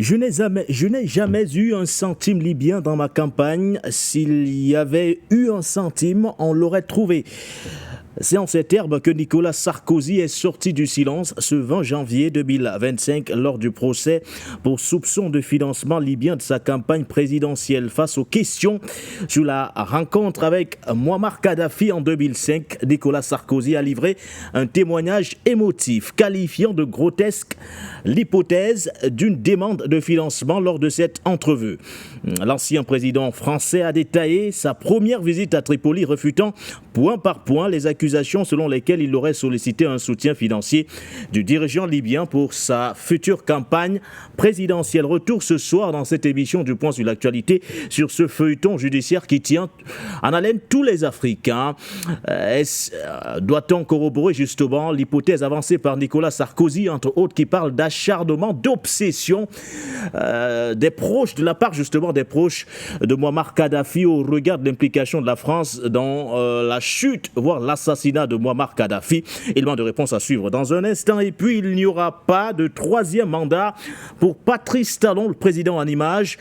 Je n'ai jamais eu un centime libyen dans ma campagne. S'il y avait eu un centime, on l'aurait trouvé. C'est en ces termes que Nicolas Sarkozy est sorti du silence ce 20 janvier 2025 lors du procès pour soupçon de financement libyen de sa campagne présidentielle. Face aux questions sur la rencontre avec Mouammar Kadhafi en 2005, Nicolas Sarkozy a livré un témoignage émotif qualifiant de grotesque l'hypothèse d'une demande de financement lors de cette entrevue. L'ancien président français a détaillé sa première visite à Tripoli, refutant point par point les accusations selon lesquelles il aurait sollicité un soutien financier du dirigeant libyen pour sa future campagne présidentielle. Retour ce soir dans cette émission du Point sur l'actualité sur ce feuilleton judiciaire qui tient en haleine tous les Africains. Doit-on corroborer justement l'hypothèse avancée par Nicolas Sarkozy, entre autres, qui parle d'acharnement, d'obsession de la part justement des proches de Mouammar Kadhafi au regard de l'implication de la France dans la chute, voire l'assassinat de Mouammar Kadhafi. Élément de réponse à suivre dans un instant. Et puis, il n'y aura pas de troisième mandat pour Patrice Talon, le président en image.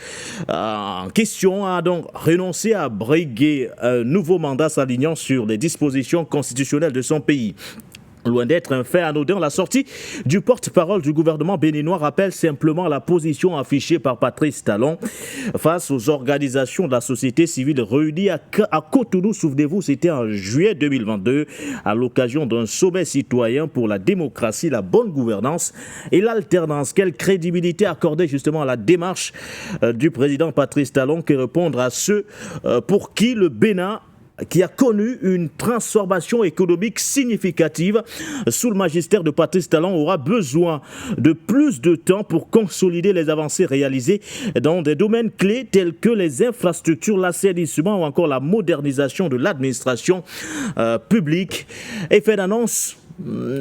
En question a donc renoncé à briguer un nouveau mandat s'alignant sur les dispositions constitutionnelles de son pays. Loin d'être un fait anodin, la sortie du porte-parole du gouvernement béninois rappelle simplement la position affichée par Patrice Talon face aux organisations de la société civile réunies à Cotonou. Souvenez-vous, c'était en juillet 2022 à l'occasion d'un sommet citoyen pour la démocratie, la bonne gouvernance et l'alternance. Quelle crédibilité accorder justement à la démarche du président Patrice Talon que répondre à ceux pour qui le Bénin qui a connu une transformation économique significative sous le magistère de Patrice Talon, aura besoin de plus de temps pour consolider les avancées réalisées dans des domaines clés tels que les infrastructures, l'assainissement ou encore la modernisation de l'administration publique. Effet d'annonce,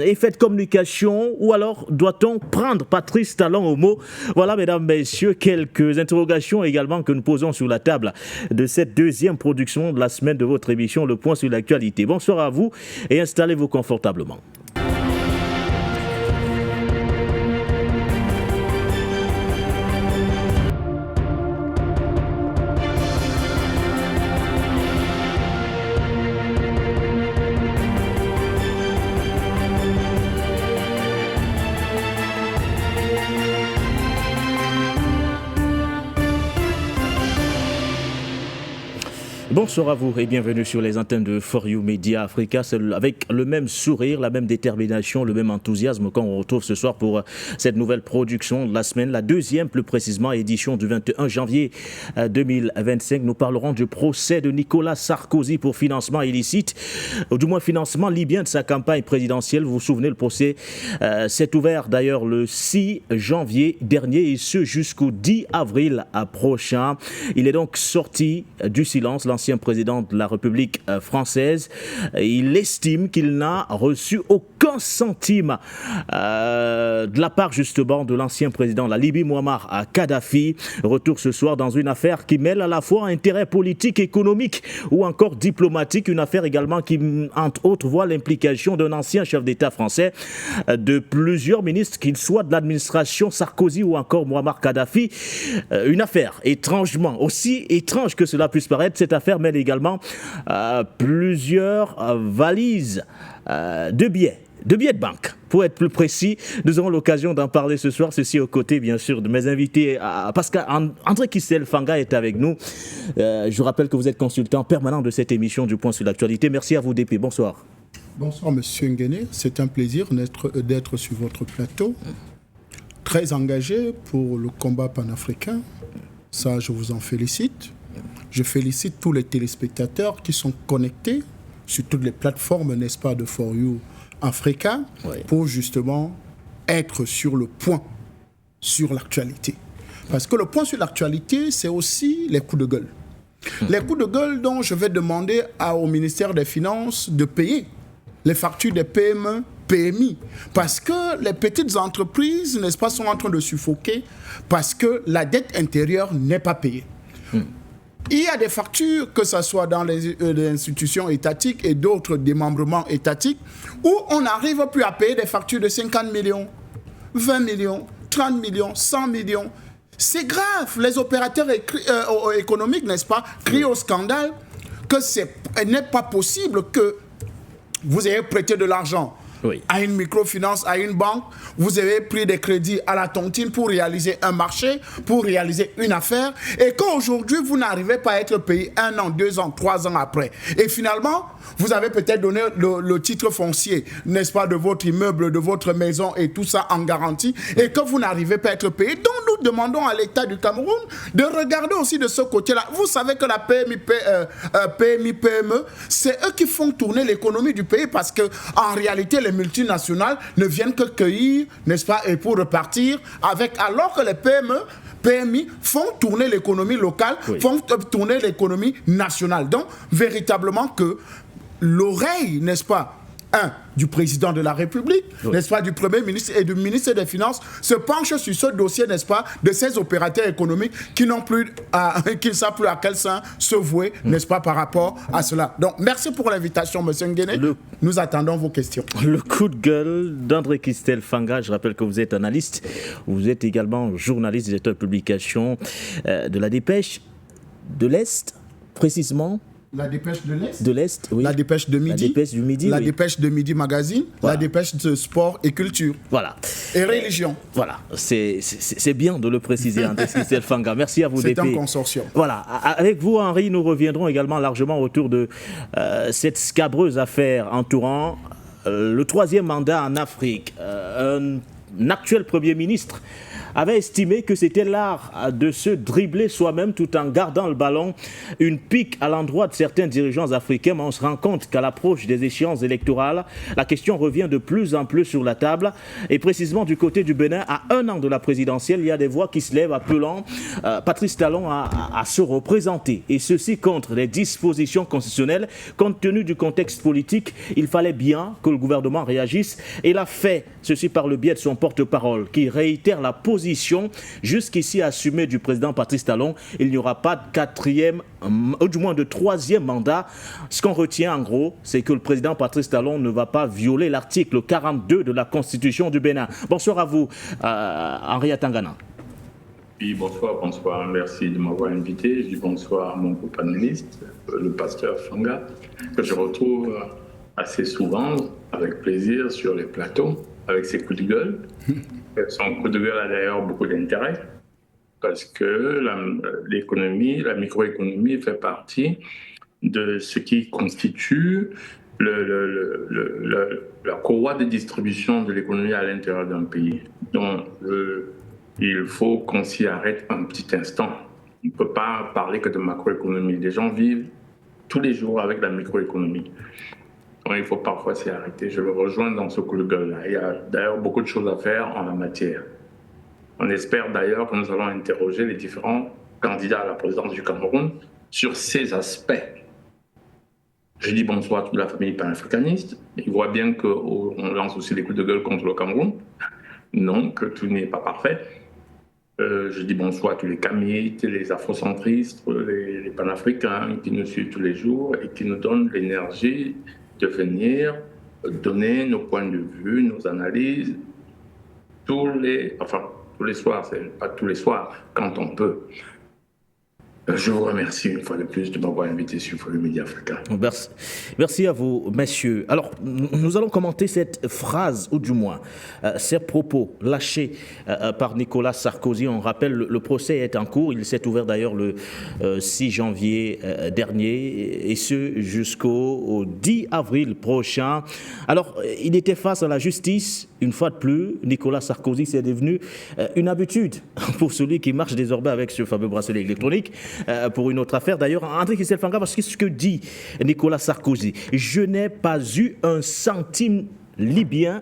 effet de communication, ou alors doit-on prendre Patrice Talon au mot? Voilà, mesdames, messieurs, quelques interrogations également que nous posons sur la table de cette deuxième production de la semaine de votre émission Le Point sur l'actualité. Bonsoir à vous et installez-vous confortablement. Bonsoir à vous et bienvenue sur les antennes de For You Media Africa, avec le même sourire, la même détermination, le même enthousiasme qu'on retrouve ce soir pour cette nouvelle production de la semaine, la deuxième plus précisément, édition du 21 janvier 2025. Nous parlerons du procès de Nicolas Sarkozy pour financement illicite, ou du moins financement libyen de sa campagne présidentielle. Vous vous souvenez, le procès s'est ouvert d'ailleurs le 6 janvier dernier et ce jusqu'au 10 avril prochain. Il est donc sorti du silence, l'ancien président de la République française. Il estime qu'il n'a reçu aucun centime de la part justement de l'ancien président de la Libye, Mouammar Kadhafi. Retour ce soir dans une affaire qui mêle à la fois intérêt politique, économique ou encore diplomatique. Une affaire également qui, entre autres, voit l'implication d'un ancien chef d'État français, de plusieurs ministres, qu'ils soient de l'administration Sarkozy ou encore Mouammar Kadhafi. Une affaire étrangement, aussi étrange que cela puisse paraître, cette affaire mène également plusieurs valises de billets de banque. Pour être plus précis, nous aurons l'occasion d'en parler ce soir, ceci aux côtés bien sûr de mes invités. Pascal André Kissel Fanga est avec nous. Je rappelle que vous êtes consultant permanent de cette émission du Point sur l'actualité. Merci à vous DP, bonsoir. Bonsoir Monsieur Nguéné, c'est un plaisir d'être sur votre plateau. Très engagé pour le combat panafricain, ça je vous en félicite. Je félicite tous les téléspectateurs qui sont connectés sur toutes les plateformes, n'est-ce pas, de For You Africa, oui, pour justement être sur le point sur l'actualité. Parce que le point sur l'actualité, c'est aussi les coups de gueule. Les coups de gueule dont je vais demander au ministère des Finances de payer les factures des PME, PMI. Parce que les petites entreprises, n'est-ce pas, sont en train de suffoquer parce que la dette intérieure n'est pas payée. Il y a des factures, que ce soit dans les institutions étatiques et d'autres démembrements étatiques, où on n'arrive plus à payer des factures de 50 millions, 20 millions, 30 millions, 100 millions. C'est grave. Les opérateurs économiques, n'est-ce pas, crient au scandale que ce n'est pas possible que vous ayez prêté de l'argent à une microfinance, à une banque, vous avez pris des crédits à la tontine pour réaliser un marché, pour réaliser une affaire, et qu'aujourd'hui, vous n'arrivez pas à être payé 1 an, 2 ans, 3 ans après. Et finalement, vous avez peut-être donné le titre foncier, n'est-ce pas, de votre immeuble, de votre maison et tout ça en garantie, et que vous n'arrivez pas à être payé. Donc, nous demandons à l'État du Cameroun de regarder aussi de ce côté-là. Vous savez que la PMI, PME, c'est eux qui font tourner l'économie du pays, parce qu'en réalité, les multinationales ne viennent que cueillir, n'est-ce pas, et pour repartir avec, alors que les PMI font tourner l'économie locale, font tourner l'économie nationale. Donc, véritablement que l'oreille, n'est-ce pas, du président de la République, n'est-ce pas, du Premier ministre et du ministre des Finances se penche sur ce dossier, n'est-ce pas, de ces opérateurs économiques qui n'ont plus, qui ne savent plus à quel sein se vouer, n'est-ce pas, par rapport à cela. Donc, merci pour l'invitation, M. Nguéné. Nous attendons vos questions. Le coup de gueule d'André Christelle Fanga, je rappelle que vous êtes analyste, vous êtes également journaliste, directeur de publication de la Dépêche de l'Est, précisément. La Dépêche de l'Est. De l'Est, oui. La Dépêche de Midi. La Dépêche du Midi, La Dépêche de Midi Magazine. Voilà. La Dépêche de Sport et Culture. Voilà. Et Religion. Voilà. C'est bien de le préciser, André Christelle Fanga. Merci à vous, C'est un consortium. Voilà. Avec vous, Henri, nous reviendrons également largement autour de cette scabreuse affaire entourant le 3e mandat en Afrique. Un actuel Premier ministre avait estimé que c'était l'art de se dribbler soi-même tout en gardant le ballon, une pique à l'endroit de certains dirigeants africains, mais on se rend compte qu'à l'approche des échéances électorales, la question revient de plus en plus sur la table, et précisément du côté du Bénin, à 1 an de la présidentielle, il y a des voix qui se lèvent appelant Patrice Talon à se représenter, et ceci contre les dispositions constitutionnelles. Compte tenu du contexte politique, il fallait bien que le gouvernement réagisse, et l'a fait, ceci par le biais de son porte-parole, qui réitère la position jusqu'ici assumée du président Patrice Talon. Il n'y aura pas de 4e, ou du moins de 3e mandat. Ce qu'on retient en gros, c'est que le président Patrice Talon ne va pas violer l'article 42 de la Constitution du Bénin. Bonsoir à vous, Henri Atangana. Oui, bonsoir, merci de m'avoir invité. Je dis bonsoir à mon co-panéliste, le pasteur Fanga, que je retrouve assez souvent, avec plaisir, sur les plateaux, avec ses coups de gueule. Son coup de gueule a d'ailleurs beaucoup d'intérêt, parce que l'économie, la microéconomie fait partie de ce qui constitue la courroie de distribution de l'économie à l'intérieur d'un pays. Donc, il faut qu'on s'y arrête un petit instant. On ne peut pas parler que de macroéconomie. Les gens vivent tous les jours avec la microéconomie. Donc, il faut parfois s'y arrêter. Je le rejoins dans ce coup de gueule-là. Il y a d'ailleurs beaucoup de choses à faire en la matière. On espère d'ailleurs que nous allons interroger les différents candidats à la présidence du Cameroun sur ces aspects. Je dis bonsoir à toute la famille panafricaniste. Ils voient bien qu'on lance aussi des coups de gueule contre le Cameroun. Non, que tout n'est pas parfait. Je dis bonsoir à tous les camites, les afrocentristes, les panafricains qui nous suivent tous les jours et qui nous donnent l'énergie de venir donner nos points de vue, nos analyses, tous les soirs, c'est pas tous les soirs, quand on peut. Je vous remercie une fois de plus de m'avoir invité sur le Média Africain. Merci à vous, messieurs. Alors, nous allons commenter cette phrase, ou du moins, ces propos lâchés par Nicolas Sarkozy. On rappelle, le procès est en cours. Il s'est ouvert d'ailleurs le 6 janvier dernier, et ce jusqu'au 10 avril prochain. Alors, il était face à la justice. Une fois de plus, Nicolas Sarkozy, c'est devenu une habitude pour celui qui marche désormais avec ce fameux bracelet électronique. Pour une autre affaire. D'ailleurs, André Christelle Fanga, parce que ce que dit Nicolas Sarkozy, je n'ai pas eu un centime libyen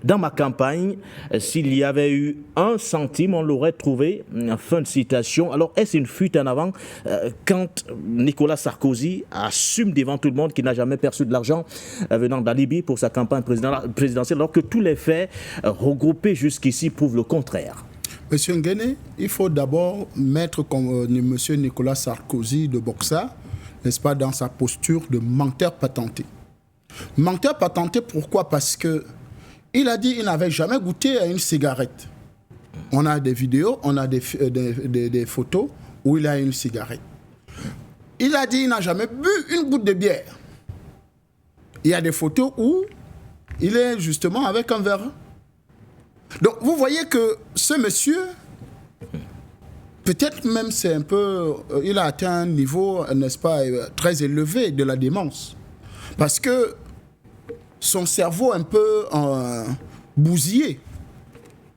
dans ma campagne. S'il y avait eu un centime, on l'aurait trouvé. Fin de citation. Alors, est-ce une fuite en avant quand Nicolas Sarkozy assume devant tout le monde qu'il n'a jamais perçu de l'argent venant de la Libye pour sa campagne présidentielle, alors que tous les faits regroupés jusqu'ici prouvent le contraire? Monsieur Nguéné, il faut d'abord mettre comme Monsieur Nicolas Sarkozy de Boxa, n'est-ce pas, dans sa posture de menteur patenté. Menteur patenté, pourquoi? Parce que il a dit qu'il n'avait jamais goûté à une cigarette. On a des vidéos, on a des photos où il a une cigarette. Il a dit qu'il n'a jamais bu une goutte de bière. Il y a des photos où il est justement avec un verre. Donc vous voyez que ce monsieur, peut-être même c'est un peu, il a atteint un niveau, n'est-ce pas, très élevé de la démence. Parce que son cerveau un peu bousillé.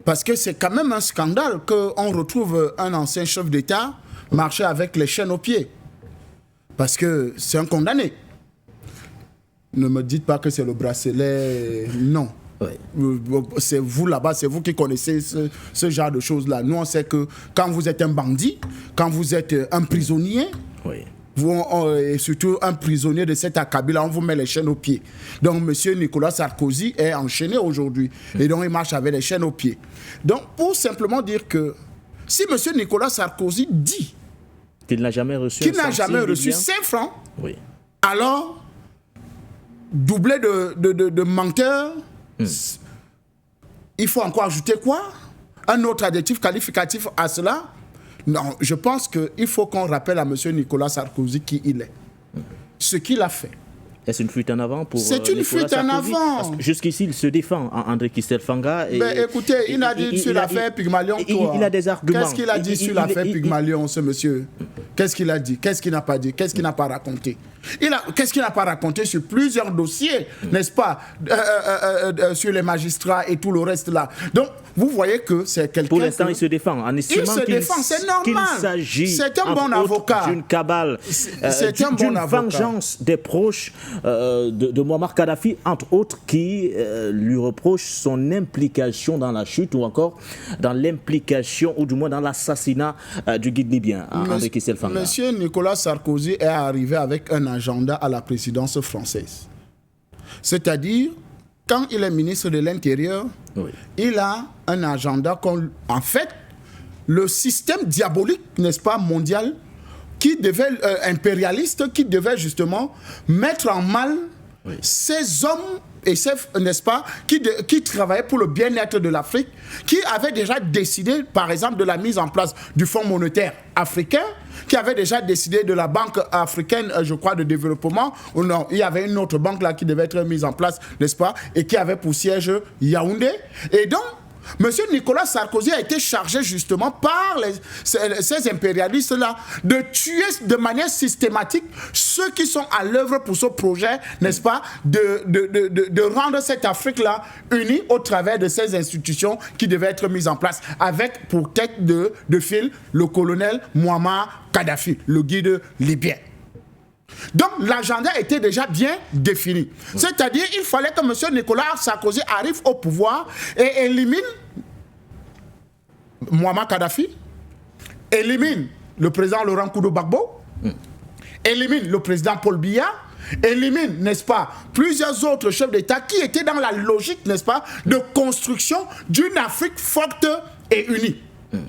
Parce que c'est quand même un scandale qu'on retrouve un ancien chef d'État marcher avec les chaînes aux pieds. Parce que c'est un condamné. Ne me dites pas que c'est le bracelet, non. Oui. C'est vous là-bas, c'est vous qui connaissez ce genre de choses-là. Nous, on sait que quand vous êtes un bandit, quand vous êtes un prisonnier, oui. Et surtout un prisonnier de cet acabit-là, on vous met les chaînes aux pieds. Donc, M. Nicolas Sarkozy est enchaîné aujourd'hui. Et donc, il marche avec les chaînes aux pieds. Donc, pour simplement dire que si M. Nicolas Sarkozy dit qu'il n'a jamais reçu, 5 francs, oui. Alors, doublé de menteurs, il faut encore ajouter quoi? Un autre adjectif qualificatif à cela? Non, je pense qu'il faut qu'on rappelle à M. Nicolas Sarkozy qui il est. Ce qu'il a fait. Est-ce une fuite en avant pour C'est une fuite en avant. Jusqu'ici, il se défend, André Kistel Fanga. Écoutez, il a dit sur l'affaire Pygmalion. Il a des arguments. Qu'est-ce qu'il a dit sur l'affaire Pygmalion, ce monsieur? Qu'est-ce qu'il a dit? Qu'est-ce qu'il n'a pas dit? Qu'est-ce qu'il n'a pas raconté? Qu'est-ce qu'il n'a pas raconté sur plusieurs dossiers, n'est-ce pas, sur les magistrats et tout le reste là. Donc, vous voyez que c'est quelqu'un... Pour l'instant, il se défend en estimant qu'il s'agit d'une cabale, d'une vengeance des proches de Muammar Kadhafi, entre autres, qui lui reprochent son implication dans la chute ou encore dans l'implication, ou du moins dans l'assassinat du guide libyen, André Kistel Fanga. Monsieur Nicolas Sarkozy est arrivé avec un agenda à la présidence française. C'est-à-dire, quand il est ministre de l'Intérieur, oui. Il a un agenda en fait, le système diabolique, n'est-ce pas, mondial, qui devait, impérialiste, qui devait justement mettre en mal oui. Ces hommes et ces, n'est-ce pas, qui travaillaient pour le bien-être de l'Afrique, qui avaient déjà décidé, par exemple, de la mise en place du Fonds monétaire africain, qui avait déjà décidé de la Banque africaine, je crois, de développement, ou non, il y avait une autre banque là qui devait être mise en place, n'est-ce pas, et qui avait pour siège Yaoundé. Et donc, M. Nicolas Sarkozy a été chargé justement par ces impérialistes-là de tuer de manière systématique ceux qui sont à l'œuvre pour ce projet, n'est-ce pas, de rendre cette Afrique-là unie au travers de ces institutions qui devaient être mises en place, avec pour tête de file le colonel Muammar Kadhafi, le guide libyen. Donc l'agenda était déjà bien défini. C'est-à-dire il fallait que M. Nicolas Sarkozy arrive au pouvoir et élimine Muammar Kadhafi, élimine le président Laurent Gbagbo, élimine le président Paul Biya, élimine, n'est-ce pas, plusieurs autres chefs d'État qui étaient dans la logique, n'est-ce pas, de construction d'une Afrique forte et unie.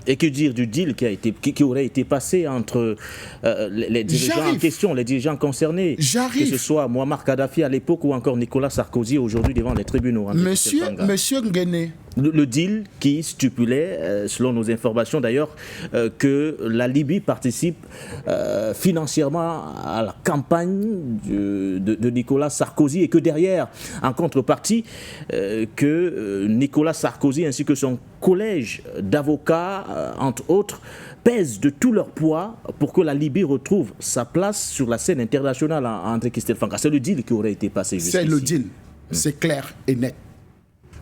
Et que dire du deal qui aurait été passé entre les dirigeants en question, les dirigeants concernés, que ce soit Muammar Kadhafi à l'époque ou encore Nicolas Sarkozy aujourd'hui devant les tribunaux. Monsieur Nguéné. Le deal qui stipulait, selon nos informations d'ailleurs, que la Libye participe financièrement à la campagne de Nicolas Sarkozy et que derrière, en contrepartie, que Nicolas Sarkozy ainsi que son collège d'avocats, entre autres, pèsent de tout leur poids pour que la Libye retrouve sa place sur la scène internationale, André Kistel Fanga. C'est le deal qui aurait été passé jusqu'ici. C'est le deal, c'est clair et net.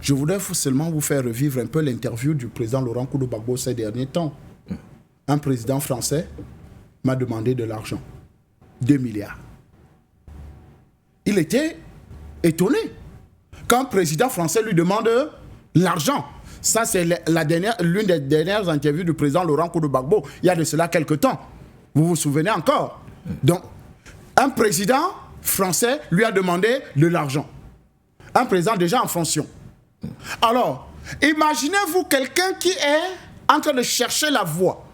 Je voudrais seulement vous faire revivre un peu l'interview du président Laurent Gbagbo ces derniers temps. Un président français m'a demandé de l'argent. 2 milliards. Il était étonné quand un président français lui demande l'argent. Ça, c'est l'une des dernières interviews du président Laurent Gbagbo. Il y a de cela quelques temps. Vous vous souvenez encore? Donc, un président français lui a demandé de l'argent. Un président déjà en fonction. Alors, imaginez-vous quelqu'un qui est en train de chercher la voie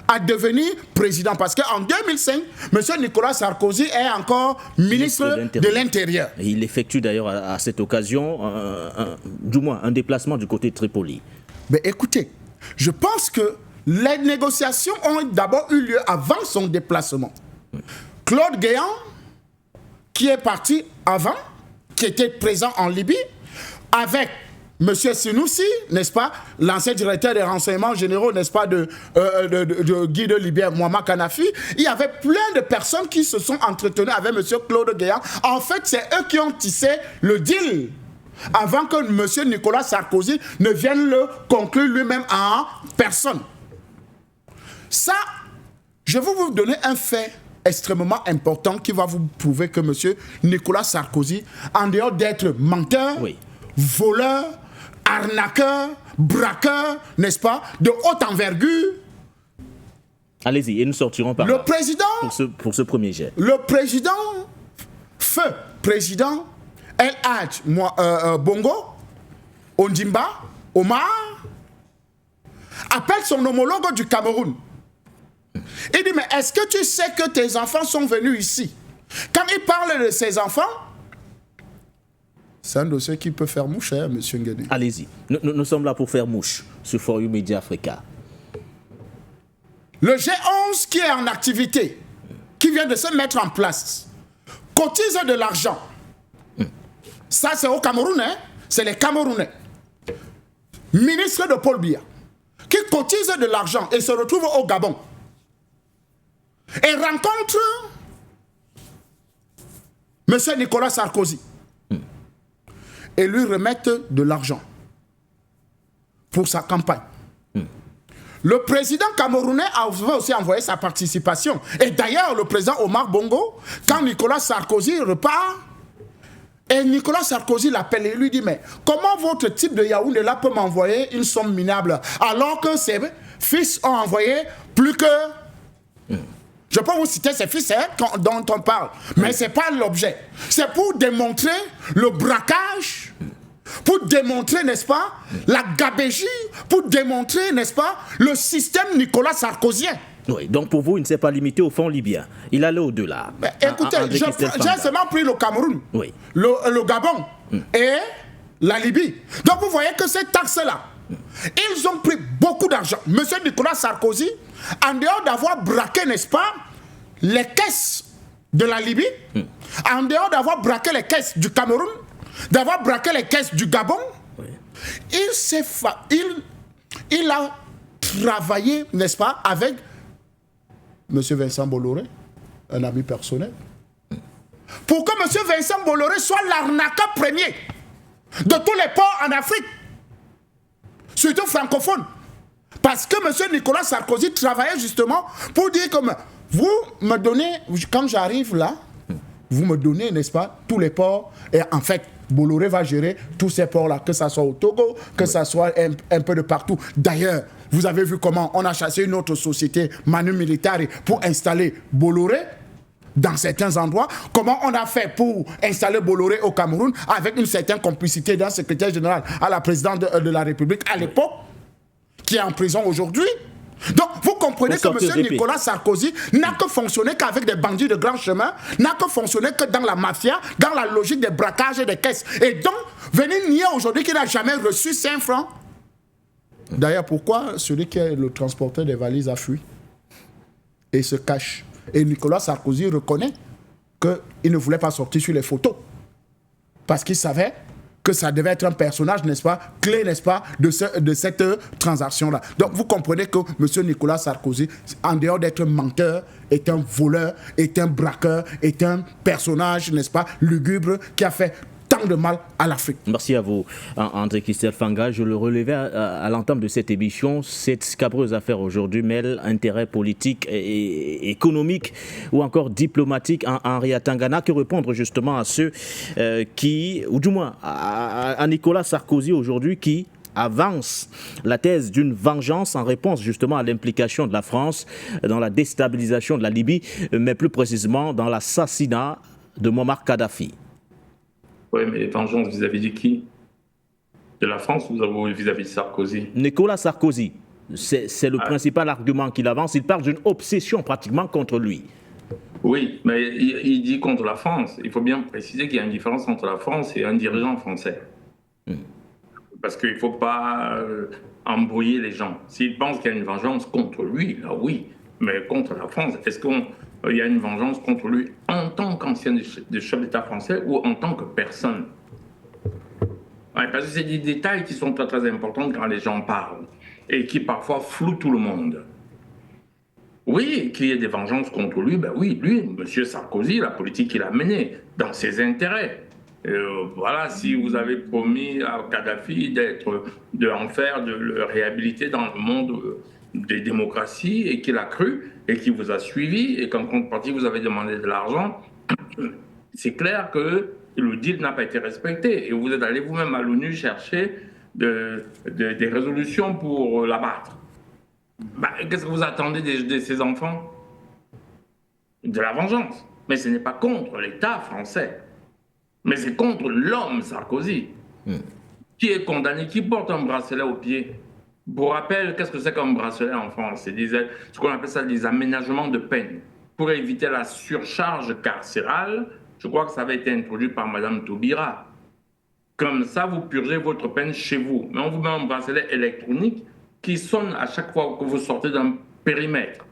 à devenir président. Parce qu'en 2005, M. Nicolas Sarkozy est encore ministre de l'Intérieur. Il effectue d'ailleurs à cette occasion, du moins, un déplacement du côté de Tripoli. Mais écoutez, Je pense que les négociations ont d'abord eu lieu avant son déplacement. Claude Guéant, qui est parti avant, qui était présent en Libye, avec M. Sinoussi, n'est-ce pas, l'ancien directeur des renseignements généraux, n'est-ce pas, de Guy de Libye, Muammar Kadhafi, il y avait plein de personnes qui se sont entretenues avec M. Claude Guéant. En fait, c'est eux qui ont tissé le deal avant que M. Nicolas Sarkozy ne vienne le conclure lui-même en personne. Ça, je vais vous donner un fait extrêmement important qui va vous prouver que M. Nicolas Sarkozy, en dehors d'être menteur, voleur, arnaqueur, braqueur, n'est-ce pas, de haute envergure. Allez-y, et nous sortirons par le là président, pour ce premier jet. Le président, feu président, El Hadj Bongo, Ondimba, Omar, appelle son homologue du Cameroun. Il dit, mais est-ce que tu sais que tes enfants sont venus ici? Quand il parle de ses enfants, c'est un dossier qui peut faire mouche, hein, M. Nguéné. Allez-y, nous sommes là pour faire mouche sur Forum Média Africa. Le G11 qui est en activité, qui vient de se mettre en place, cotise de l'argent. Ça, c'est au Cameroun, hein? C'est les Camerounais. Ministre de Paul Biya, qui cotise de l'argent et se retrouve au Gabon. Et rencontre M. Nicolas Sarkozy. Et lui remettent de l'argent pour sa campagne. Le président camerounais a aussi envoyé sa participation. Et d'ailleurs, le président Omar Bongo, quand Nicolas Sarkozy repart, et Nicolas Sarkozy l'appelle et lui dit, mais comment votre type de Yaoundé là peut m'envoyer une somme minable alors que ses fils ont envoyé plus que... Je peux vous citer ces fils dont on parle, mais ce n'est pas l'objet. C'est pour démontrer le braquage, pour démontrer, n'est-ce pas, la gabégie, pour démontrer, n'est-ce pas, le système Nicolas Sarkozien. Oui, donc pour vous, il ne s'est pas limité au fond libyen. Il allait au-delà. Écoutez, j'ai seulement pris le Cameroun, le Gabon et la Libye. Donc vous voyez que ces taxes-là, ils ont pris beaucoup d'argent. Monsieur Nicolas Sarkozy, en dehors d'avoir braqué, n'est-ce pas, les caisses de la Libye, en dehors d'avoir braqué les caisses du Cameroun, d'avoir braqué les caisses du Gabon, il a travaillé, n'est-ce pas, avec M. Vincent Bolloré, un ami personnel, pour que M. Vincent Bolloré soit l'arnaqueur premier de tous les ports en Afrique, surtout francophone. Parce que M. Nicolas Sarkozy travaillait justement pour dire que vous me donnez, quand j'arrive là, vous me donnez, n'est-ce pas, tous les ports. Et en fait, Bolloré va gérer tous ces ports-là, que ça soit au Togo, que ça soit un peu de partout. D'ailleurs, vous avez vu comment on a chassé une autre société, Manu Militari, pour installer Bolloré dans certains endroits. Comment on a fait pour installer Bolloré au Cameroun avec une certaine complicité d'un secrétaire général à la présidente de la République à l'époque, qui est en prison aujourd'hui. Donc, vous comprenez que M. Nicolas Sarkozy n'a que fonctionné qu'avec des bandits de grand chemin, n'a que fonctionné que dans la mafia, dans la logique des braquages et des caisses. Et donc, venez nier aujourd'hui qu'il n'a jamais reçu 5 francs. D'ailleurs, pourquoi celui qui est le transporteur des valises a fui et se cache? Et Nicolas Sarkozy reconnaît qu'il ne voulait pas sortir sur les photos. Parce qu'il savait que ça devait être un personnage, n'est-ce pas, clé, n'est-ce pas, de cette transaction-là. Donc vous comprenez que M. Nicolas Sarkozy, en dehors d'être menteur, est un voleur, est un braqueur, est un personnage, n'est-ce pas, lugubre, qui a fait tant de mal à l'Afrique. Merci à vous, André-Christophe Fanga. Je le relevais à l'entame de cette émission. Cette scabreuse affaire aujourd'hui mêle intérêt politique et économique ou encore diplomatique en Henri Atangana, que répondre justement à ceux qui, ou du moins à Nicolas Sarkozy aujourd'hui, qui avance la thèse d'une vengeance en réponse justement à l'implication de la France dans la déstabilisation de la Libye, mais plus précisément dans l'assassinat de Muammar Kadhafi. Oui, mais vengeance vis-à-vis de qui? De la France ou vis-à-vis de Sarkozy? Nicolas Sarkozy, c'est le principal argument qu'il avance. Il parle d'une obsession pratiquement contre lui. Oui, mais il dit contre la France. Il faut bien préciser qu'il y a une différence entre la France et un dirigeant français. Parce qu'il ne faut pas embrouiller les gens. S'il pense qu'il y a une vengeance contre lui, là oui, mais contre la France, est-ce qu'il y a une vengeance contre lui en tant qu'ancien chef d'État français ou en tant que personne? Ouais, parce que c'est des détails qui sont très, très importants quand les gens parlent et qui parfois flouent tout le monde. Oui, qu'il y ait des vengeances contre lui, ben oui, lui, M. Sarkozy, la politique qu'il a menée, dans ses intérêts. Voilà, si vous avez promis à Kadhafi d'en faire, de le réhabiliter dans le monde des démocraties, et qu'il a cru, et qu'il vous a suivi, et qu'en contrepartie, vous avez demandé de l'argent, c'est clair que le deal n'a pas été respecté. Et vous êtes allé vous-même à l'ONU chercher des résolutions pour l'abattre. Bah, qu'est-ce que vous attendez de ces enfants? De la vengeance. Mais ce n'est pas contre l'État français. Mais c'est contre l'homme Sarkozy, qui est condamné, qui porte un bracelet au pied. Pour rappel, qu'est-ce que c'est qu'un bracelet en France? C'est ce qu'on appelle ça des aménagements de peine. Pour éviter la surcharge carcérale, je crois que ça avait été introduit par Mme Taubira. Comme ça, vous purgez votre peine chez vous. Mais on vous met un bracelet électronique qui sonne à chaque fois que vous sortez d'un périmètre.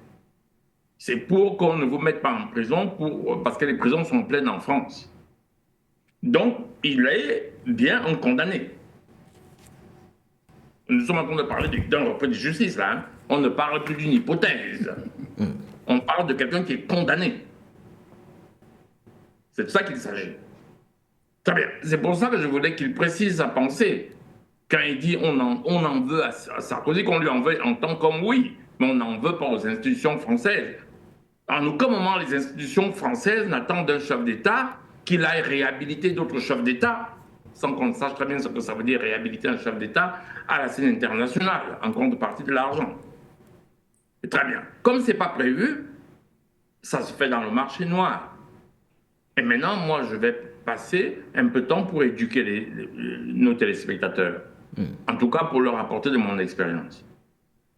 C'est pour qu'on ne vous mette pas en prison, parce que les prisons sont pleines en France. Donc, il est bien un condamné. Nous sommes en train de parler d'un repris de justice, là. Hein. On ne parle plus d'une hypothèse. On parle de quelqu'un qui est condamné. C'est de ça qu'il s'agit. Très bien. C'est pour ça que je voulais qu'il précise sa pensée. Quand il dit on en veut à Sarkozy, qu'on lui en veut en tant qu'homme, oui, mais on n'en veut pas aux institutions françaises. En aucun moment, les institutions françaises n'attendent d'un chef d'État qu'il aille réhabiliter d'autres chefs d'État, sans qu'on sache très bien ce que ça veut dire réhabiliter un chef d'État à la scène internationale, en contrepartie de l'argent. Très bien. Comme ce n'est pas prévu, ça se fait dans le marché noir. Et maintenant, moi, je vais passer un peu de temps pour éduquer nos téléspectateurs. En tout cas, pour leur apporter de mon expérience.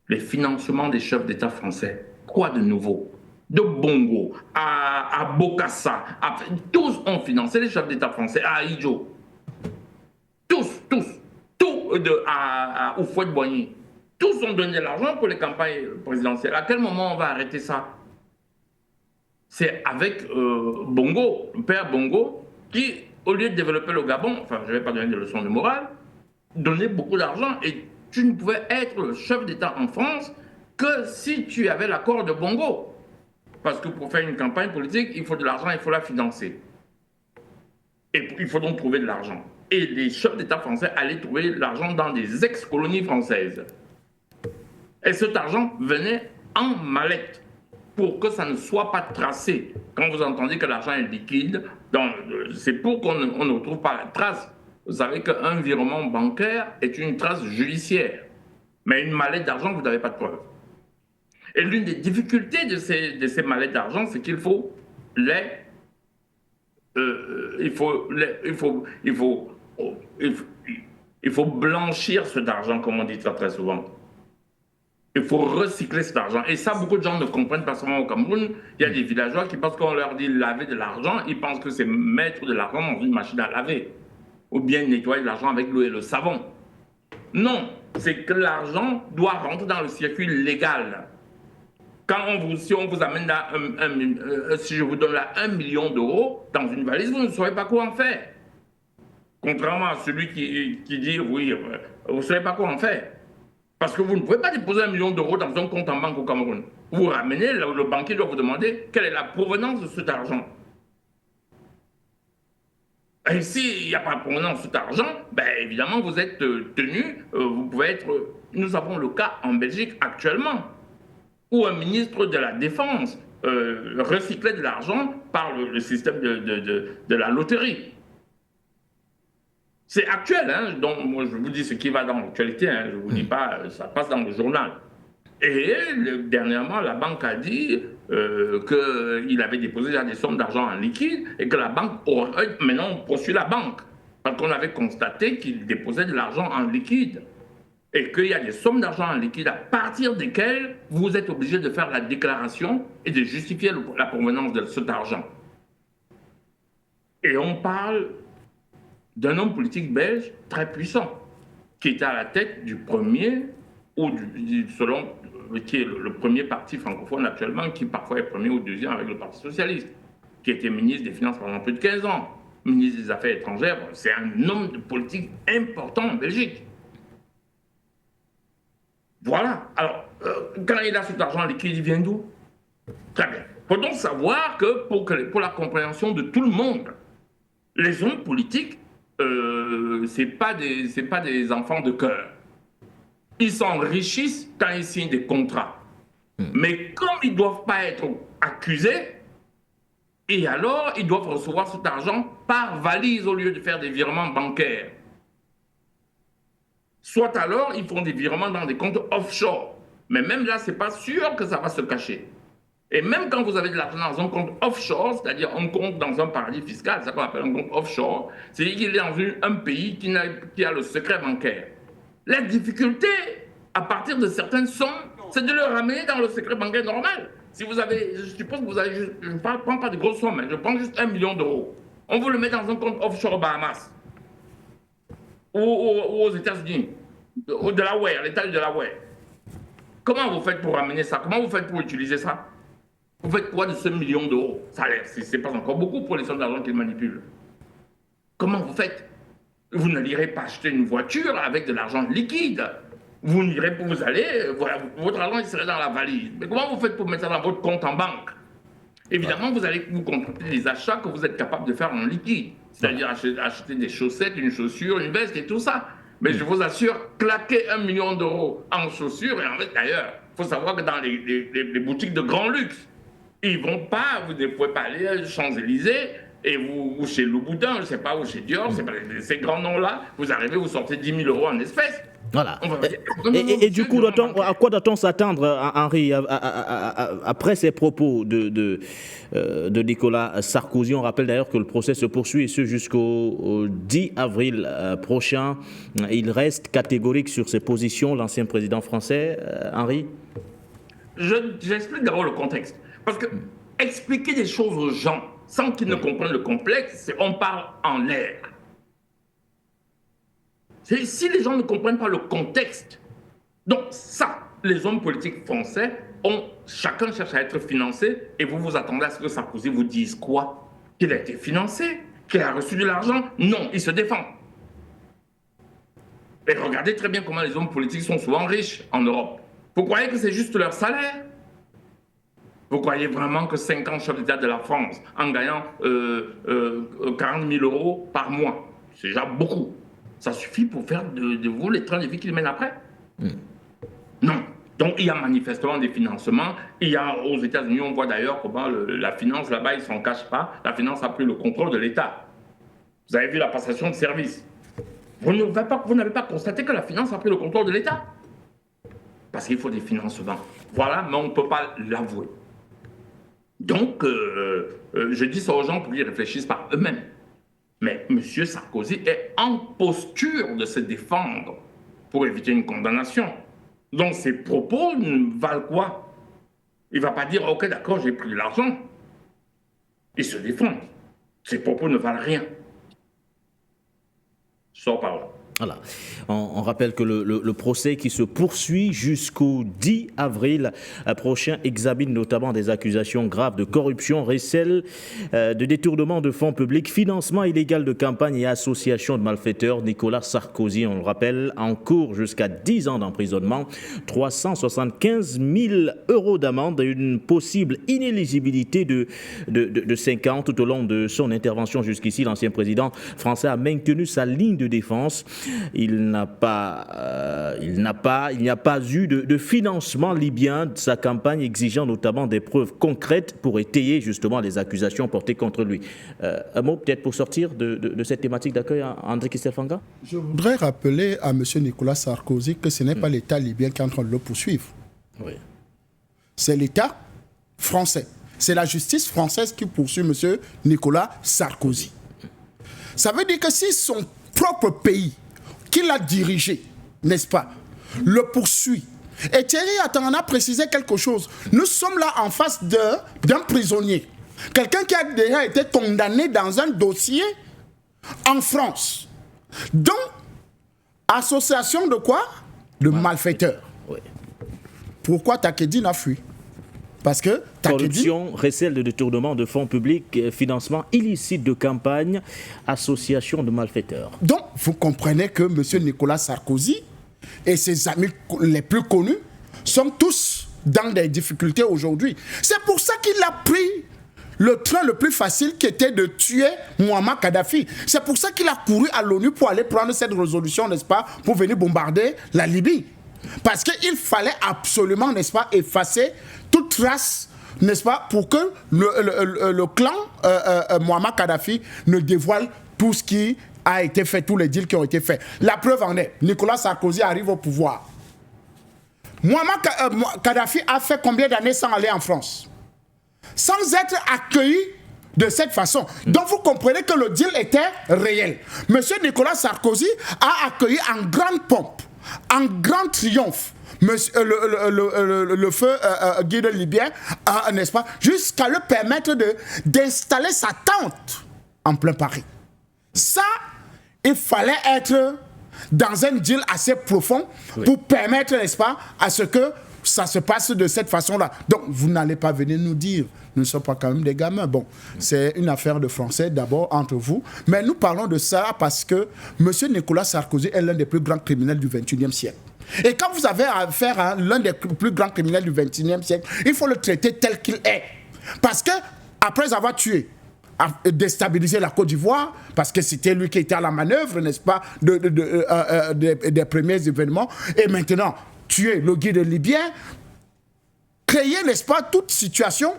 Les financements des chefs d'État français, quoi de nouveau? De Bongo à Bokassa, tous ont financé les chefs d'État français, à Aïdjo. Tous, tout à Houphouët-Boigny. Tous ont donné de l'argent pour les campagnes présidentielles. À quel moment on va arrêter ça? C'est avec Bongo, le père Bongo, qui, au lieu de développer le Gabon, enfin, je ne vais pas donner de leçons de morale, donnait beaucoup d'argent et tu ne pouvais être le chef d'État en France que si tu avais l'accord de Bongo. Parce que pour faire une campagne politique, il faut de l'argent, il faut la financer. Et il faut donc trouver de l'argent. Et les chefs d'État français allaient trouver de l'argent dans des ex-colonies françaises. Et cet argent venait en mallette pour que ça ne soit pas tracé. Quand vous entendez que l'argent est liquide, c'est pour qu'on ne retrouve pas la trace. Vous savez qu'un virement bancaire est une trace judiciaire. Mais une mallette d'argent, vous n'avez pas de preuve. Et l'une des difficultés de ces mallettes d'argent, c'est qu'il faut il faut blanchir cet argent, comme on dit très, très souvent. Il faut recycler cet argent. Et ça, beaucoup de gens ne comprennent pas seulement au Cameroun. Il y a des villageois qui, parce qu'on leur dit laver de l'argent, ils pensent que c'est mettre de l'argent dans une machine à laver. Ou bien nettoyer de l'argent avec l'eau et le savon. Non, c'est que l'argent doit rentrer dans le circuit légal. Si on vous amène là, si je vous donne là 1 million d'euros dans une valise, vous ne saurez pas quoi en faire. Contrairement à celui qui dit oui, vous ne savez pas quoi en faire. Parce que vous ne pouvez pas déposer 1 million d'euros dans un compte en banque au Cameroun. Vous ramenez, le banquier doit vous demander quelle est la provenance de cet argent. Et s'il n'y a pas de provenance de cet argent, ben évidemment, vous êtes tenu, vous pouvez être... Nous avons le cas en Belgique actuellement, où un ministre de la Défense recyclait de l'argent par le système de la loterie. C'est actuel, hein, donc moi je vous dis ce qui va dans l'actualité, hein, je ne vous dis pas, ça passe dans le journal. Et dernièrement, la banque a dit qu'il avait déposé déjà des sommes d'argent en liquide et que la banque aurait maintenant poursuivi la banque. Parce qu'on avait constaté qu'il déposait de l'argent en liquide. Et qu'il y a des sommes d'argent en liquide à partir desquelles vous êtes obligé de faire la déclaration et de justifier la provenance de cet argent. Et on parle d'un homme politique belge très puissant, qui était à la tête du premier ou selon qui est le premier parti francophone actuellement, qui parfois est premier ou deuxième avec le Parti socialiste, qui était ministre des Finances pendant plus de 15 ans, ministre des Affaires étrangères. C'est un homme de politique important en Belgique. Voilà. Alors, quand il a cet argent liquide, il vient d'où? Très bien. Il faut donc savoir que pour la compréhension de tout le monde, les hommes politiques, c'est pas des enfants de cœur. Ils s'enrichissent quand ils signent des contrats. Mais comme ils ne doivent pas être accusés, et alors ils doivent recevoir cet argent par valise au lieu de faire des virements bancaires. Soit alors, ils font des virements dans des comptes offshore. Mais même là, ce n'est pas sûr que ça va se cacher. Et même quand vous avez de l'argent dans un compte offshore, c'est-à-dire un compte dans un paradis fiscal, c'est ça qu'on appelle un compte offshore, c'est-à-dire qu'il est dans un pays qui a le secret bancaire. La difficulté, à partir de certaines sommes, c'est de le ramener dans le secret bancaire normal. Si vous avez, je suppose que vous avez, je ne prends pas de grosses sommes, je prends juste 1 million d'euros. On vous le met dans un compte offshore aux Bahamas ou aux États-Unis, au Delaware, l'État du Delaware. Comment vous faites pour ramener ça? Comment vous faites pour utiliser ça? Vous faites quoi de ce million d'euros? C'est pas encore beaucoup pour les sommes d'argent qu'ils manipulent. Comment vous faites? Vous n'allez pas acheter une voiture avec de l'argent liquide. Vous allez, voilà, votre argent il serait dans la valise. Mais comment vous faites pour mettre ça dans votre compte en banque? Évidemment, vous allez vous compter les achats que vous êtes capable de faire en liquide. C'est-à-dire acheter des chaussettes, une chaussure, une veste et tout ça. Mais je vous assure, claquer 1 million d'euros en chaussures, et en fait d'ailleurs, il faut savoir que dans les boutiques de grand luxe, vous ne pouvez pas aller aux Champs-Élysées ou chez Louboutin, je ne sais pas, ou chez Dior, ces grands noms-là, vous arrivez, vous sortez 10 000 euros en espèces. Voilà. Et du coup, à quoi doit-on s'attendre, Henri, après ces propos de Nicolas Sarkozy? On rappelle d'ailleurs que le procès se poursuit, et ce jusqu'au 10 avril prochain. Il reste catégorique sur ses positions, l'ancien président français. Henri? J'explique d'abord le contexte. Parce que expliquer des choses aux gens sans qu'ils ne comprennent le complexe, c'est on parle en l'air. Si les gens ne comprennent pas le contexte, donc ça, les hommes politiques français, chacun cherche à être financé, et vous vous attendez à ce que Sarkozy vous dise quoi? Qu'il a été financé? Qu'il a reçu de l'argent? Non, il se défend. Et regardez très bien comment les hommes politiques sont souvent riches en Europe. Vous croyez que c'est juste leur salaire? Vous croyez vraiment que 50 chefs d'État de la France, en gagnant 40 000 euros par mois, c'est déjà beaucoup, ça suffit pour faire de vous les trains de vie qu'ils mènent après? Non. Donc il y a manifestement des financements. Il y a aux États-Unis, on voit d'ailleurs comment la finance là-bas, ils ne s'en cachent pas. La finance a pris le contrôle de l'État. Vous avez vu la passation de service. Vous n'avez pas constaté que la finance a pris le contrôle de l'État? Parce qu'il faut des financements. Voilà, mais on ne peut pas l'avouer. Donc, je dis ça aux gens pour qu'ils réfléchissent par eux-mêmes. Mais M. Sarkozy est en posture de se défendre pour éviter une condamnation. Donc, ses propos valent quoi? Il ne va pas dire « Ok, d'accord, j'ai pris de l'argent ». Il se défend. Ses propos ne valent rien. Je sors par là. Voilà. On rappelle que le procès qui se poursuit jusqu'au 10 avril prochain examine notamment des accusations graves de corruption, recel, de détournement de fonds publics, financement illégal de campagne et association de malfaiteurs. Nicolas Sarkozy, on le rappelle, encourt jusqu'à 10 ans d'emprisonnement, 375 000 euros d'amende et une possible inéligibilité de 5 ans. Tout au long de son intervention jusqu'ici, l'ancien président français a maintenu sa ligne de défense. Il n'y a pas eu de financement libyen de sa campagne, exigeant notamment des preuves concrètes pour étayer justement les accusations portées contre lui. Un mot peut-être pour sortir de cette thématique d'accueil, André Kistelfanga? Je voudrais rappeler à M. Nicolas Sarkozy que ce n'est pas l'État libyen qui est en train de le poursuivre. Oui. C'est l'État français. C'est la justice française qui poursuit M. Nicolas Sarkozy. Ça veut dire que si son propre pays qu'il a dirigé, n'est-ce pas, le poursuit. Et Thierry en a précisé quelque chose. Nous sommes là en face d'un prisonnier. Quelqu'un qui a déjà été condamné dans un dossier en France. Donc, association de quoi? De malfaiteurs. Oui. pourquoi Takedine a fui? Parce que Takedine... Corruption, recel de détournement de fonds publics, financement illicite de campagne, association de malfaiteurs. Donc, vous comprenez que M. Nicolas Sarkozy et ses amis les plus connus sont tous dans des difficultés aujourd'hui. C'est pour ça qu'il a pris le train le plus facile qui était de tuer Muammar Kadhafi. C'est pour ça qu'il a couru à l'ONU pour aller prendre cette résolution, n'est-ce pas, pour venir bombarder la Libye. Parce qu'il fallait absolument, n'est-ce pas, effacer toute trace, n'est-ce pas, pour que le clan Muammar Kadhafi ne dévoile tout ce qui a été fait, tous les deals qui ont été faits. La preuve en est, Nicolas Sarkozy arrive au pouvoir. Muammar Kadhafi a fait combien d'années sans aller en France? Sans être accueilli de cette façon. Donc vous comprenez que le deal était réel. Monsieur Nicolas Sarkozy a accueilli en grande pompe, en grand triomphe, le feu guide libyen, n'est-ce pas, jusqu'à le permettre d'installer sa tente en plein Paris. Ça, il fallait être dans un deal assez profond pour permettre, n'est-ce pas, à ce que ça se passe de cette façon-là. Donc, vous n'allez pas venir nous dire, nous ne sommes pas quand même des gamins. Bon, c'est une affaire de Français d'abord entre vous. Mais nous parlons de ça parce que M. Nicolas Sarkozy est l'un des plus grands criminels du XXIe siècle. Et quand vous avez affaire à l'un des plus grands criminels du XXIe siècle, il faut le traiter tel qu'il est. Parce que, après avoir tué, a déstabilisé la Côte d'Ivoire, parce que c'était lui qui était à la manœuvre, n'est-ce pas, des premiers événements, et maintenant, tuer le guide libyen, créer, n'est-ce pas, toute situation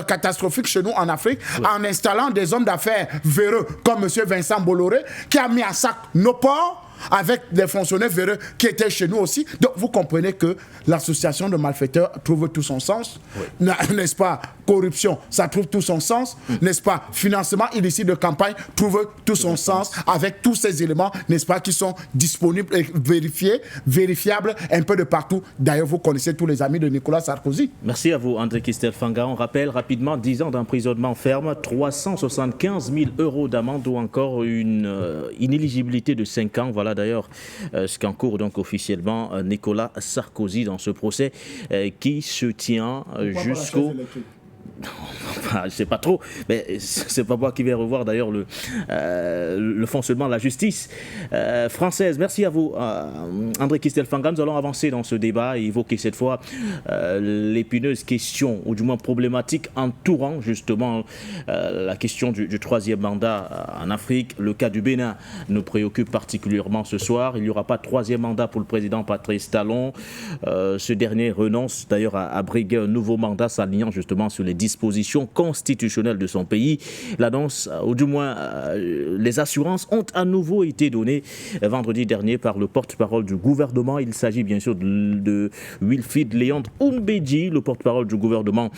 catastrophique chez nous en Afrique, en installant des hommes d'affaires véreux, comme M. Vincent Bolloré, qui a mis à sac nos ports, avec des fonctionnaires véreux qui étaient chez nous aussi. Donc vous comprenez que l'association de malfaiteurs trouve tout son sens, n'est-ce pas? Corruption, ça trouve tout son sens, n'est-ce pas? Financement illicite de campagne trouve tout son sens, avec tous ces éléments, n'est-ce pas, qui sont disponibles et vérifiables un peu de partout. D'ailleurs, vous connaissez tous les amis de Nicolas Sarkozy. Merci à vous, André Christelle Fanga. On rappelle rapidement 10 ans d'emprisonnement ferme, 375 000 € d'amende ou encore une inéligibilité de 5 ans. Voilà d'ailleurs ce qu'encourt donc officiellement Nicolas Sarkozy dans ce procès qui se tient jusqu'au... Je ne sais pas trop, mais c'est pas moi qui vais revoir d'ailleurs le fonctionnement de la justice française. Merci à vous, André Christelle Fanga. Nous allons avancer dans ce débat et évoquer cette fois l'épineuse question, ou du moins problématique, entourant justement la question du troisième mandat en Afrique. Le cas du Bénin nous préoccupe particulièrement ce soir. Il n'y aura pas de troisième mandat pour le président Patrice Talon. Ce dernier renonce d'ailleurs à briguer un nouveau mandat, s'alignant justement sur les dispositions constitutionnelles de son pays. L'annonce, ou du moins les assurances, ont à nouveau été données vendredi dernier par le porte-parole du gouvernement. Il s'agit bien sûr de Wilfried Léon Oumbédji, le porte-parole du gouvernement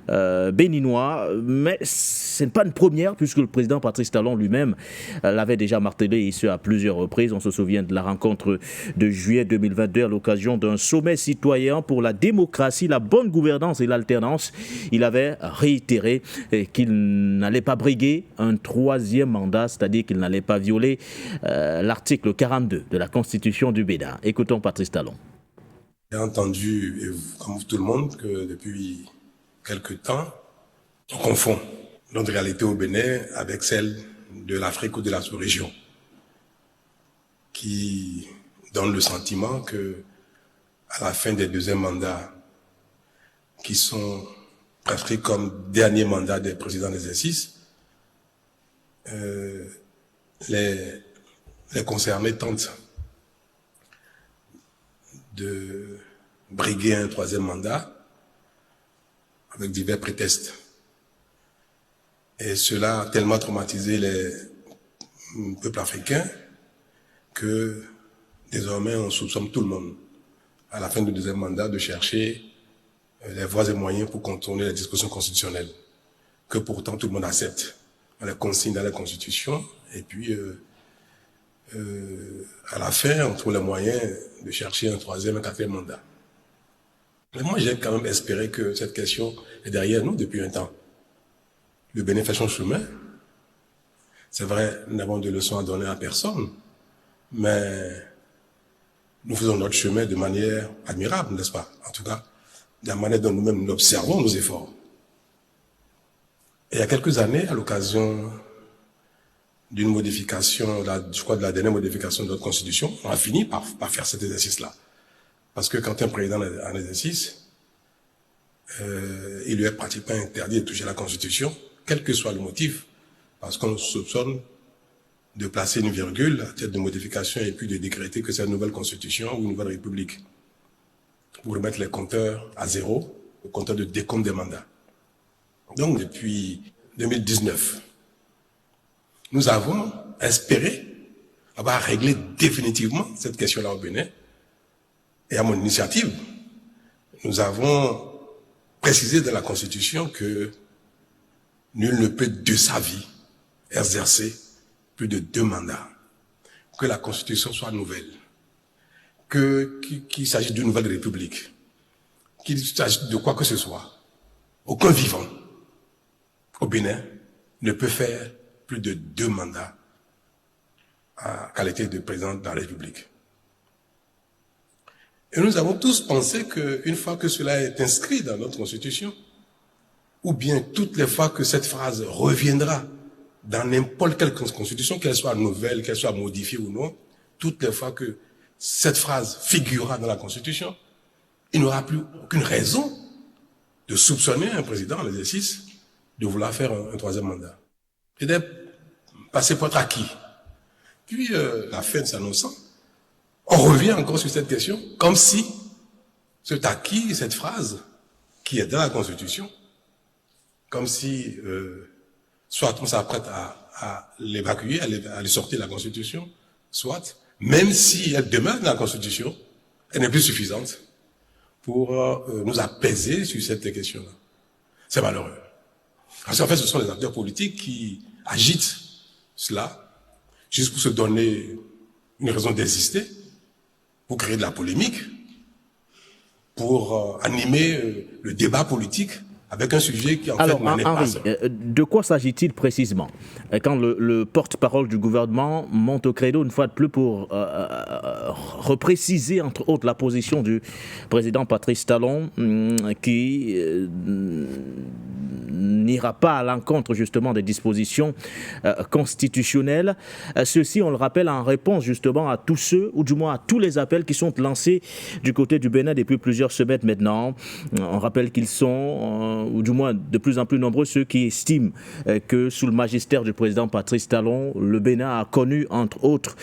béninois. Mais ce n'est pas une première, puisque le président Patrice Talon lui-même l'avait déjà martelé, et ce à plusieurs reprises. On se souvient de la rencontre de juillet 2022 à l'occasion d'un sommet citoyen pour la démocratie, la bonne gouvernance et l'alternance. Il avait réitéré qu'il n'allait pas briguer un troisième mandat, c'est-à-dire qu'il n'allait pas violer l'article 42 de la Constitution du Bénin. Écoutons Patrice Talon. J'ai entendu, comme tout le monde, que depuis quelque temps, on confond notre réalité au Bénin avec celle de l'Afrique ou de la sous-région, qui donne le sentiment que, à la fin des deuxièmes mandats, qui sont prescrits comme dernier mandat des présidents d'exercice, les concernés tentent de briguer un troisième mandat avec divers prétextes. Et cela a tellement traumatisé les peuples africains que désormais on soupçonne tout le monde, à la fin du deuxième mandat, de chercher les voies et moyens pour contourner les dispositions constitutionnelles, que pourtant tout le monde accepte. On les consigne dans la Constitution, et puis à la fin, on trouve les moyens de chercher un troisième, un quatrième mandat. Mais moi, j'ai quand même espéré que cette question est derrière nous depuis un temps. Le Bénin fait son chemin. C'est vrai, nous n'avons de leçons à donner à personne, mais nous faisons notre chemin de manière admirable, n'est-ce pas? En tout cas, de la manière dont nous-mêmes nous observons nos efforts. Et il y a quelques années, à l'occasion d'une modification, je crois de la dernière modification de notre Constitution, on a fini par faire cet exercice-là. Parce que quand un président est en exercice, il lui est pratiquement interdit de toucher la Constitution, quel que soit le motif, parce qu'on soupçonne de placer une virgule à tête de modification et puis de décréter que c'est une nouvelle Constitution ou une nouvelle République, pour remettre les compteurs à zéro, le compteur de décompte des mandats. Donc, depuis 2019, nous avons espéré avoir réglé définitivement cette question-là au Bénin. Et à mon initiative, nous avons précisé dans la Constitution que nul ne peut de sa vie exercer plus de 2 mandats. Que la Constitution soit nouvelle. Qu'il s'agisse d'une nouvelle République. Qu'il s'agisse de quoi que ce soit. Aucun vivant au Bénin ne peut faire plus de 2 mandats en qualité de président de la République. Et nous avons tous pensé qu'une fois que cela est inscrit dans notre Constitution, ou bien toutes les fois que cette phrase reviendra dans n'importe quelle Constitution, qu'elle soit nouvelle, qu'elle soit modifiée ou non, toutes les fois que cette phrase figurera dans la Constitution, il n'y aura plus aucune raison de soupçonner un président en exercice de vouloir faire un 3e mandat. Et d'être passé pour être acquis. Puis, la fin s'annonçant, on revient encore sur cette question, comme si cet acquis, cette phrase, qui est dans la Constitution, comme si, soit on s'apprête à l'évacuer, à lui sortir de la Constitution, soit, même si elle demeure dans la Constitution, elle n'est plus suffisante pour nous apaiser sur cette question-là. C'est malheureux. Parce qu'en fait, ce sont les acteurs politiques qui agitent cela, juste pour se donner une raison d'exister, pour créer de la polémique, pour animer le débat politique avec un sujet qui en fait n'en est pas. De quoi s'agit-il précisément quand le porte-parole du gouvernement monte au credo une fois de plus pour repréciser entre autres la position du président Patrice Talon qui n'ira pas à l'encontre justement des dispositions constitutionnelles. Ceci, on le rappelle, en réponse justement à tous ceux, ou du moins à tous les appels qui sont lancés du côté du Bénin depuis plusieurs semaines maintenant. On rappelle qu'ils sont, ou du moins de plus en plus nombreux, ceux qui estiment que sous le magistère du président Patrice Talon, le Bénin a connu entre autres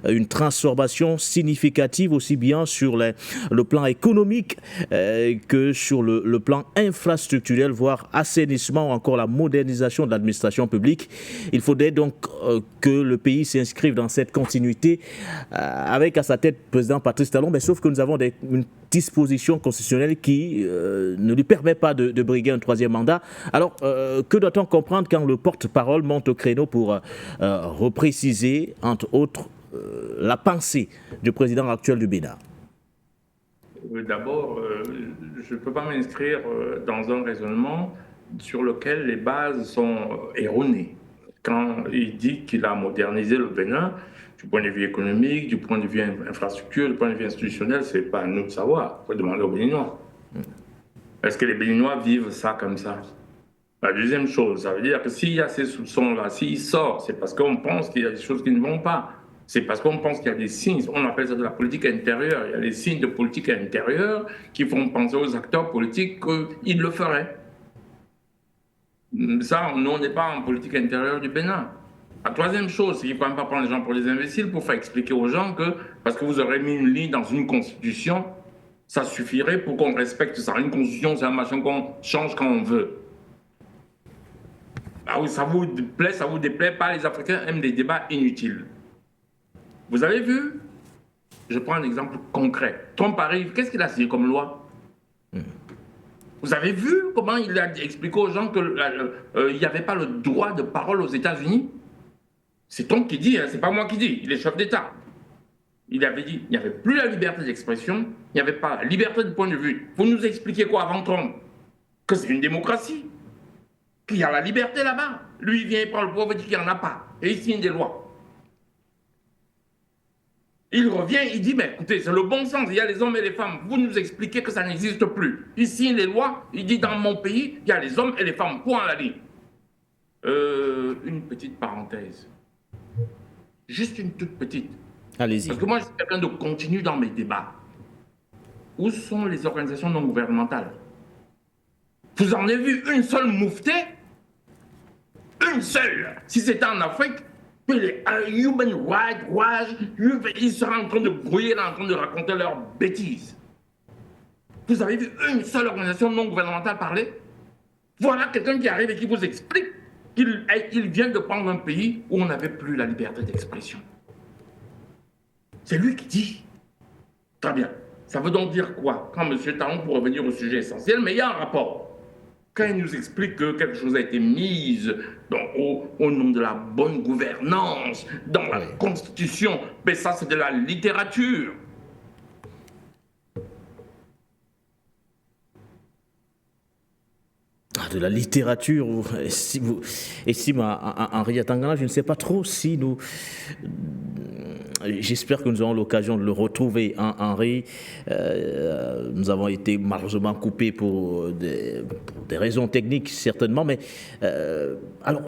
une transformation significative aussi bien sur le plan économique que sur le plan infrastructurel, voire assainissement ou encore la modernisation de l'administration publique. Il faudrait donc que le pays s'inscrive dans cette continuité avec à sa tête le président Patrice Talon, mais sauf que nous avons une disposition constitutionnelle qui ne lui permet pas de briguer un 3e mandat. Alors, que doit-on comprendre quand le porte-parole monte au créneau pour repréciser, entre autres, la pensée du président actuel du Bénin? D'abord, je ne peux pas m'inscrire dans un raisonnement sur lequel les bases sont erronées. Quand il dit qu'il a modernisé le Bénin, du point de vue économique, du point de vue infrastructure, du point de vue institutionnel, ce n'est pas à nous de savoir. Il faut demander aux Béninois. Est-ce que les Béninois vivent ça comme ça? La deuxième chose, ça veut dire que s'il y a ces soupçons-là, s'il sort, c'est parce qu'on pense qu'il y a des choses qui ne vont pas. C'est parce qu'on pense qu'il y a des signes, on appelle ça de la politique intérieure. Il y a des signes de politique intérieure qui font penser aux acteurs politiques qu'ils le feraient. Ça, nous, on n'est pas en politique intérieure du Bénin. La troisième chose, c'est qu'il ne faut même pas prendre les gens pour des imbéciles pour faire expliquer aux gens que parce que vous aurez mis une ligne dans une constitution, ça suffirait pour qu'on respecte ça. Une constitution, c'est un machin qu'on change quand on veut. Ah oui, ça vous plaît, ça vous déplaît pas. Les Africains aiment des débats inutiles. Vous avez vu? Je prends un exemple concret. Trump arrive, qu'est-ce qu'il a signé comme loi? Vous avez vu comment il a expliqué aux gens qu'il n'y avait pas le droit de parole aux États-Unis? C'est Trump qui dit, hein, c'est pas moi qui dis, il est chef d'État. Il avait dit, il n'y avait plus la liberté d'expression, il n'y avait pas la liberté de point de vue. Vous nous expliquez quoi avant Trump? Que c'est une démocratie, qu'il y a la liberté là-bas. Lui, il vient, il prend le pouvoir et dit qu'il n'y en a pas. Et il signe des lois. Il revient, il dit, mais écoutez, c'est le bon sens, il y a les hommes et les femmes. Vous nous expliquez que ça n'existe plus. Ici, les lois, il dit, dans mon pays, il y a les hommes et les femmes. Point à la ligne. Une petite parenthèse. Juste une toute petite. Allez-y. Parce que moi, je suis quelqu'un de continu dans mes débats. Où sont les organisations non gouvernementales? Vous en avez vu une seule mouftée? Une seule. Si c'était en Afrique, les Human Rights Watch, ils seraient en train de brouiller, là, en train de raconter leurs bêtises. Vous avez vu une seule organisation non gouvernementale parler? Voilà quelqu'un qui arrive et qui vous explique qu'il vient de prendre un pays où on n'avait plus la liberté d'expression. C'est lui qui dit. Très bien. Ça veut donc dire quoi? Quand M. Talon, pour revenir au sujet essentiel, mais il y a un rapport. Quand il nous explique que quelque chose a été mis au nom de la bonne gouvernance, dans la Constitution, mais ça c'est de la littérature. De la littérature, estime Henri Atangana, je ne sais pas trop si nous... J'espère que nous aurons l'occasion de le retrouver, Henri. Nous avons été malheureusement coupés pour des raisons techniques, certainement, mais alors,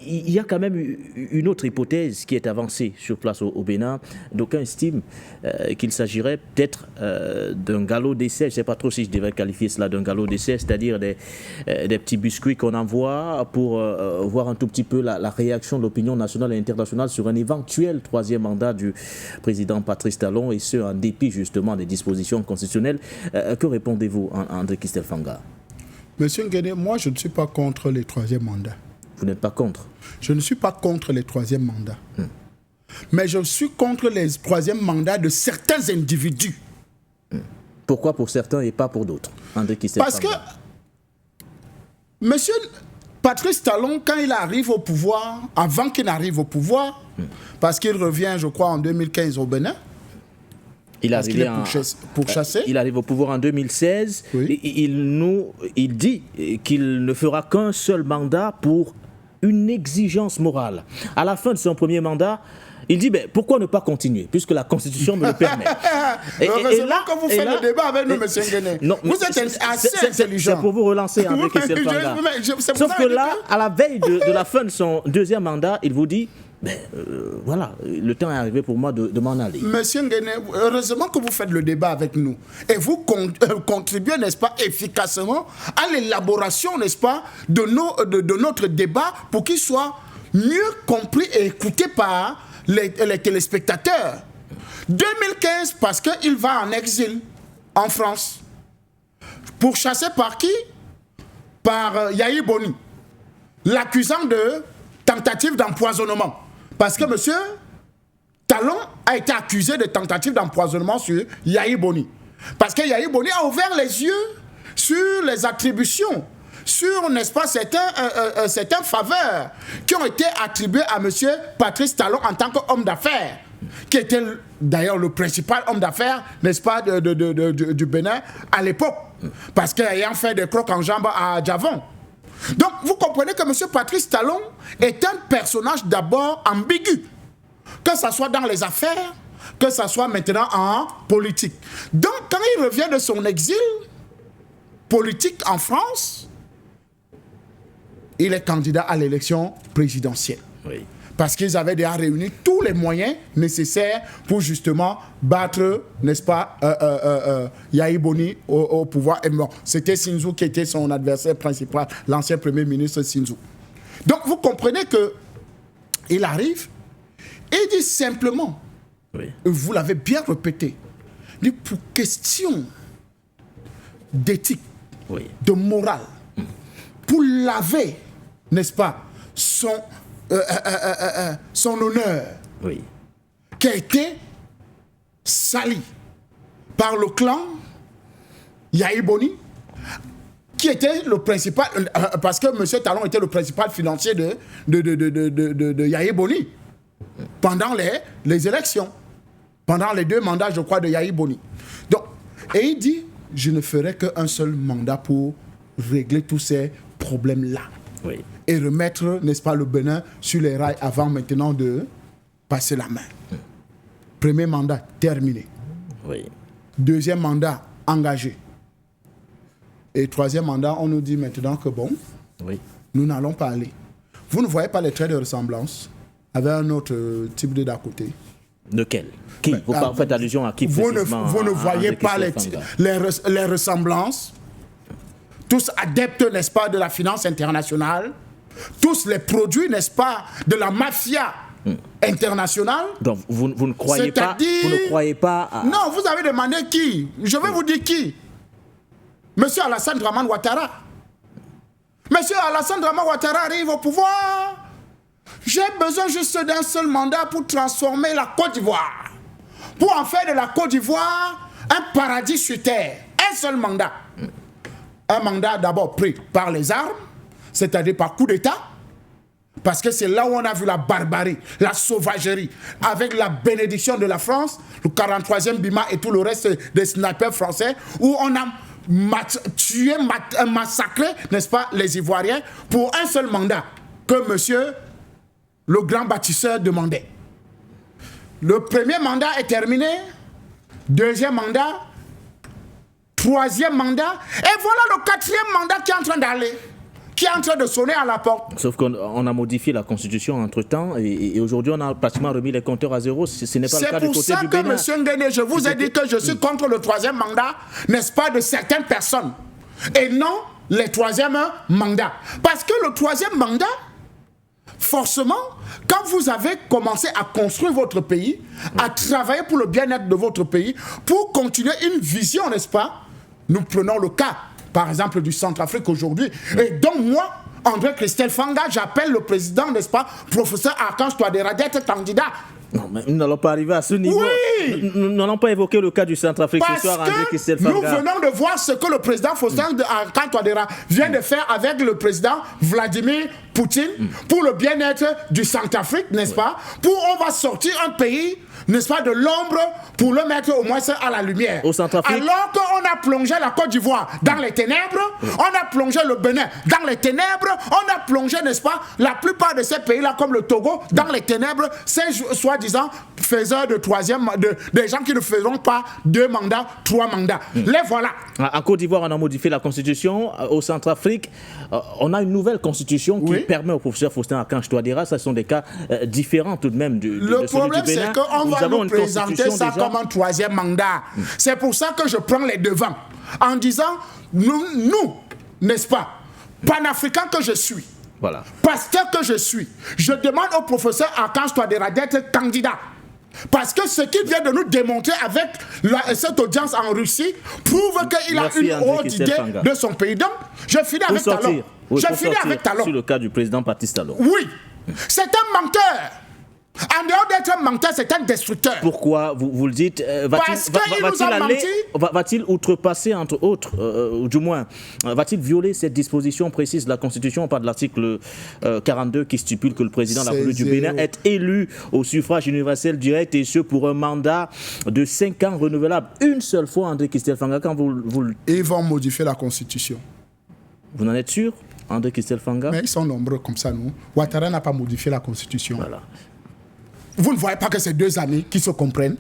il y a quand même une autre hypothèse qui est avancée sur place au Bénin. D'aucuns estiment qu'il s'agirait peut-être d'un galop d'essai. Je ne sais pas trop si je devrais qualifier cela d'un galop d'essai, c'est-à-dire des petits biscuits qu'on envoie pour voir un tout petit peu la réaction de l'opinion nationale et internationale sur un éventuel troisième mandat du président Patrice Talon, et ce en dépit justement des dispositions constitutionnelles. Que répondez-vous, André Kistel Fanga? Monsieur Nguéné, moi je ne suis pas contre les troisièmes mandats. Vous n'êtes pas contre? Je ne suis pas contre les troisièmes mandats. Mais je suis contre les troisièmes mandats de certains individus. Pourquoi pour certains et pas pour d'autres, André Kistel Parce Fanga? que monsieur Patrice Talon, quand il arrive au pouvoir, avant qu'il n'arrive au pouvoir, parce qu'il revient, je crois, en 2015 au Bénin, il arrive au pouvoir en 2016. Oui. Il dit qu'il ne fera qu'un seul mandat pour une exigence morale. À la fin de son premier mandat, il dit pourquoi ne pas continuer puisque la Constitution me le permet. Heureusement que vous faites le débat avec nous, M. Nguéné. Vous êtes assez intelligent. C'est pour vous relancer avec Kistel Fanga. Sauf que là, à la veille de la fin de son deuxième mandat, il vous dit voilà, le temps est arrivé pour moi de m'en aller. Monsieur Nguéné, heureusement que vous faites le débat avec nous. Et vous contribuez, n'est-ce pas, efficacement à l'élaboration, n'est-ce pas, de notre débat pour qu'il soit mieux compris et écouté par les téléspectateurs. 2015, parce qu'il va en exil en France. Pourchassé par qui? Par Yahi Boni, l'accusant de tentative d'empoisonnement. Parce que M. Talon a été accusé de tentative d'empoisonnement sur Yahi Boni. Parce que Yahi Boni a ouvert les yeux sur les attributions, sur, n'est-ce pas, certaines faveurs qui ont été attribuées à M. Patrice Talon en tant qu'homme d'affaires, qui était d'ailleurs le principal homme d'affaires, n'est-ce pas, du Bénin à l'époque, parce qu'ayant fait des crocs en jambes à Djavon. Donc, vous comprenez que M. Patrice Talon est un personnage d'abord ambigu, que ce soit dans les affaires, que ce soit maintenant en politique. Donc, quand il revient de son exil politique en France, il est candidat à l'élection présidentielle. Oui. Parce qu'ils avaient déjà réuni tous les moyens nécessaires pour justement battre, n'est-ce pas, Yahi Boni au pouvoir. Et bon, c'était Sinzou qui était son adversaire principal, l'ancien premier ministre Sinzou. Donc vous comprenez qu'il arrive et il dit simplement, oui, vous l'avez bien répété, il dit pour question d'éthique, oui, de morale, pour laver, n'est-ce pas, son honneur, oui, qui a été sali par le clan Yahi Boni, qui était le principal, parce que M. Talon était le principal financier de Yahi Boni pendant les élections, pendant les 2 mandats, je crois, de Yahi Boni. Donc, et il dit, je ne ferai qu'un seul mandat pour régler tous ces problèmes-là. Oui. Et remettre, n'est-ce pas, le Bénin sur les rails avant maintenant de passer la main. Premier mandat terminé. Oui. Deuxième mandat engagé. Et troisième mandat, on nous dit maintenant que bon, Oui. nous n'allons pas aller. Vous ne voyez pas les traits de ressemblance avec un autre type de d'à côté. Lequel? Qui? Vous faites allusion à qui Vous ne précisément? voyez pas les ressemblances. Tous adeptes, n'est-ce pas, de la finance internationale. Tous les produits, n'est-ce pas, de la mafia internationale. Donc vous ne croyez pas, vous ne croyez pas à... Non, vous avez demandé qui? Je vais vous dire qui. Monsieur Alassane Dramane Ouattara. Monsieur Alassane Dramane Ouattara arrive au pouvoir. J'ai besoin juste d'un seul mandat pour transformer la Côte d'Ivoire. Pour en faire de la Côte d'Ivoire un paradis sur terre. Un seul mandat. Un mandat d'abord pris par les armes, c'est-à-dire par coup d'État. Parce que c'est là où on a vu la barbarie, la sauvagerie, avec la bénédiction de la France, le 43e Bima et tout le reste des snipers français, où on a tué, massacré, n'est-ce pas, les Ivoiriens pour un seul mandat que monsieur le grand bâtisseur demandait. Le premier mandat est terminé, deuxième mandat, troisième mandat, et voilà le quatrième mandat qui est en train d'aller, qui est en train de sonner à la porte. Sauf qu'on a modifié la constitution entre-temps et aujourd'hui on a pratiquement remis les compteurs à zéro. Ce n'est pas le cas du côté du Bénin. C'est pour ça que, M. Nguéné, je vous ai dit que je suis contre le troisième mandat, n'est-ce pas, de certaines personnes, et non les troisièmes mandats. Parce que le troisième mandat, forcément, quand vous avez commencé à construire votre pays, à travailler pour le bien-être de votre pays, pour continuer une vision, n'est-ce pas? Nous prenons le cas, par exemple, du Centrafrique aujourd'hui. Et donc moi, André Christelle Fanga, j'appelle le président, n'est-ce pas, professeur Archange Touadéra, d'être candidat. Non, mais nous n'allons pas arriver à ce niveau. Oui. Nous n'allons pas évoquer le cas du Centrafrique ce soir, André Christelle Fanga. Nous venons de voir ce que le président Faustin Archange Touadéra vient de faire avec le président Vladimir Poutine pour le bien-être du Centrafrique, n'est-ce pas? Pour on va sortir un pays, n'est-ce pas, de l'ombre pour le mettre au moins à la lumière. Au Centrafrique. Alors qu'on a plongé la Côte d'Ivoire dans les ténèbres, on a plongé le Bénin dans les ténèbres, on a plongé, n'est-ce pas, la plupart de ces pays-là, comme le Togo, dans les ténèbres, c'est soi-disant faiseurs de troisième, des gens qui ne feront pas 2 mandats, 3 mandats. Les voilà. En Côte d'Ivoire, on a modifié la constitution. Au Centrafrique, on a une nouvelle constitution qui permet au professeur Faustin Archange Touadéra, ce sont des cas différents tout de même de le celui problème, du Bénin. c'est qu'on va nous présenter ça comme un troisième mandat. C'est pour ça que je prends les devants en disant, nous n'est-ce pas, panafricain que je suis, voilà, pasteur que je suis, je demande au professeur Archange Touadéra d'être candidat. Parce que ce qu'il vient de nous démontrer avec cette audience en Russie prouve qu'il a une haute idée de son pays. Donc, je finis avec Talon. Je finis avec Talon. Sur le cas du président Baptiste Talon. Oui, c'est un menteur. En dehors d'être un menteur, c'est un destructeur. Pourquoi vous le dites? Va-t-il outrepasser, entre autres, ou du moins, va-t-il violer cette disposition précise de la Constitution? On parle de l'article 42 qui stipule que le président de la République du Bénin est élu au suffrage universel direct et ce pour un mandat de 5 ans renouvelable. Une seule fois, André Christelle Fanga, quand vous... Ils vont modifier la Constitution. Vous en êtes sûr, André Christelle Fanga? Mais ils sont nombreux comme ça, nous. Ouattara n'a pas modifié la Constitution. Voilà. Vous ne voyez pas que c'est 2 amis qui se comprennent?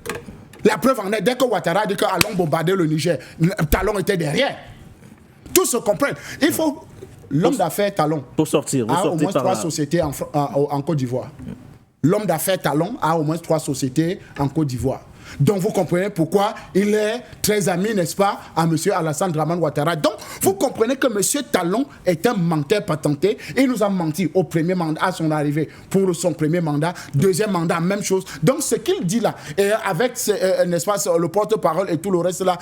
La preuve en est, dès que Ouattara a dit que allons bombarder le Niger, Talon était derrière. Tous se comprennent. Il faut... L'homme d'affaires Talon pour sortir, a au moins 3 sociétés en Côte d'Ivoire. L'homme d'affaires Talon a au moins 3 sociétés en Côte d'Ivoire. Donc vous comprenez pourquoi il est très ami, n'est-ce pas, à M. Alassane Dramane Ouattara. Donc vous comprenez que M. Talon est un menteur patenté. Il nous a menti au premier mandat, à son arrivée, pour son premier mandat. Deuxième mandat, même chose. Donc ce qu'il dit là, et avec n'est-ce pas, le porte-parole et tout le reste là,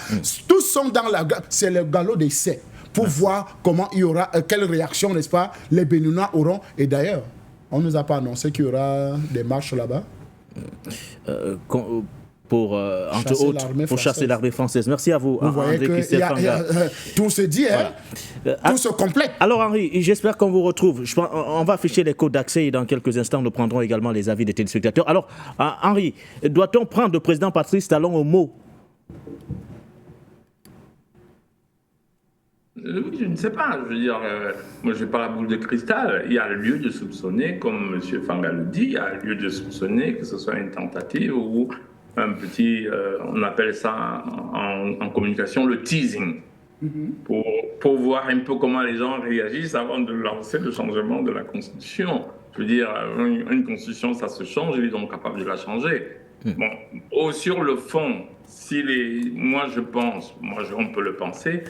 tous sont dans la... C'est le galop d'essai pour voir comment il y aura, quelle réaction, n'est-ce pas, les Béninois auront. Et d'ailleurs, on ne nous a pas annoncé qu'il y aura des marches là-bas. Pour, entre autres, pour chasser l'armée française. Merci à vous, André Christelle Fanga. Tout se dit, voilà. Tout se complète. Alors Henri, j'espère qu'on vous retrouve. On va afficher les codes d'accès et dans quelques instants, nous prendrons également les avis des téléspectateurs. Alors, Henri, doit-on prendre le président Patrice Talon au mot? Oui, je ne sais pas. Je veux dire, moi, je n'ai pas la boule de cristal. Il y a lieu de soupçonner, comme M. Fanga le dit, il y a lieu de soupçonner que ce soit une tentative ou un petit, on appelle ça en communication le teasing, pour voir un peu comment les gens réagissent avant de lancer le changement de la Constitution. Je veux dire, une Constitution, ça se change, ils sont capables de la changer. Bon, sur le fond, moi je pense, on peut le penser,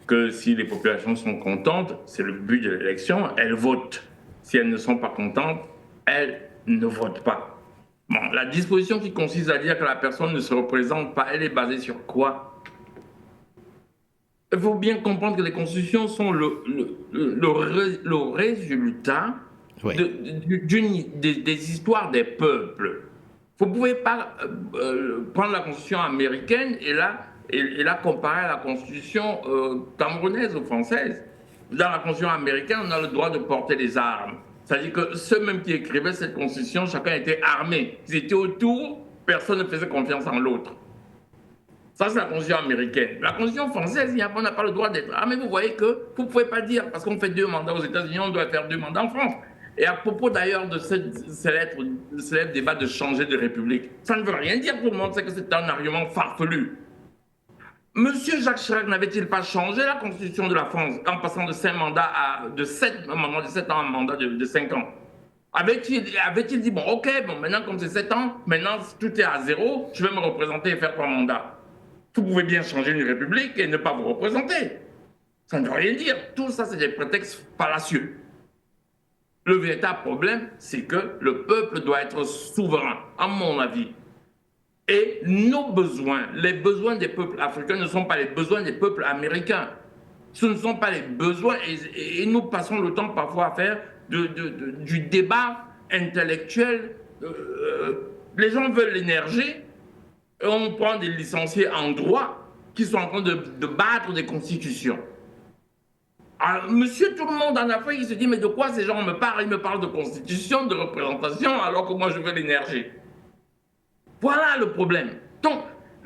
que si les populations sont contentes, c'est le but de l'élection, elles votent. Si elles ne sont pas contentes, elles ne votent pas. Bon, la disposition qui consiste à dire que la personne ne se représente pas, elle est basée sur quoi? Il faut bien comprendre que les constitutions sont le résultat des histoires des peuples. Vous ne pouvez pas prendre la constitution américaine et la comparer à la constitution camerounaise ou française. Dans la constitution américaine, on a le droit de porter des armes. C'est-à-dire que ceux même qui écrivaient cette constitution, chacun était armé. Ils étaient autour, personne ne faisait confiance en l'autre. Ça, c'est la constitution américaine. La constitution française, on n'a pas le droit d'être armé. Vous voyez que vous ne pouvez pas dire, parce qu'on fait 2 mandats aux États-Unis, on doit faire 2 mandats en France. Et à propos d'ailleurs de ce célèbre débat de changer de république, ça ne veut rien dire, tout le monde sait que c'est un argument farfelu. Monsieur Jacques Chirac n'avait-il pas changé la constitution de la France en passant de 7 ans à un mandat de 5 ans? Avait-il dit, bon, ok, maintenant comme c'est 7 ans, maintenant tout est à 0, je vais me représenter et faire 3 mandats. Vous pouvez bien changer une république et ne pas vous représenter. Ça ne veut rien dire. Tout ça, c'est des prétextes fallacieux. Le véritable problème, c'est que le peuple doit être souverain, à mon avis. Et nos besoins, les besoins des peuples africains ne sont pas les besoins des peuples américains. Ce ne sont pas les besoins, et nous passons le temps parfois à faire du débat intellectuel. Les gens veulent l'énergie, et on prend des licenciés en droit qui sont en train de battre des constitutions. Alors, monsieur tout le monde en Afrique, il se dit, mais de quoi ces gens me parlent? Ils me parlent de constitution, de représentation, alors que moi je veux l'énergie. Voilà le problème. Donc,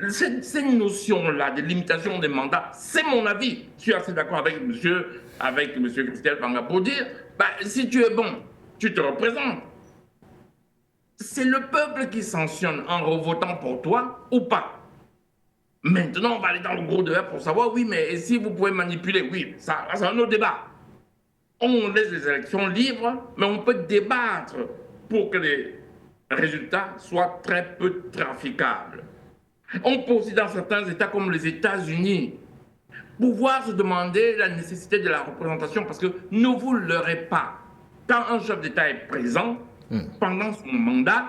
ces notions-là de limitation des mandats, c'est mon avis. Je suis assez d'accord avec monsieur Christelle Panga pour dire, si tu es bon, tu te représentes. C'est le peuple qui sanctionne en revotant pour toi ou pas. Maintenant, on va aller dans le gros débat pour savoir, oui, mais si vous pouvez manipuler, oui, ça c'est un autre débat. On laisse les élections libres, mais on peut débattre pour que les résultats soient très peu traficables. On peut aussi, dans certains États comme les États-Unis, pouvoir se demander la nécessité de la représentation, parce que ne vous leurrez pas. Quand un chef d'État est présent, pendant son mandat,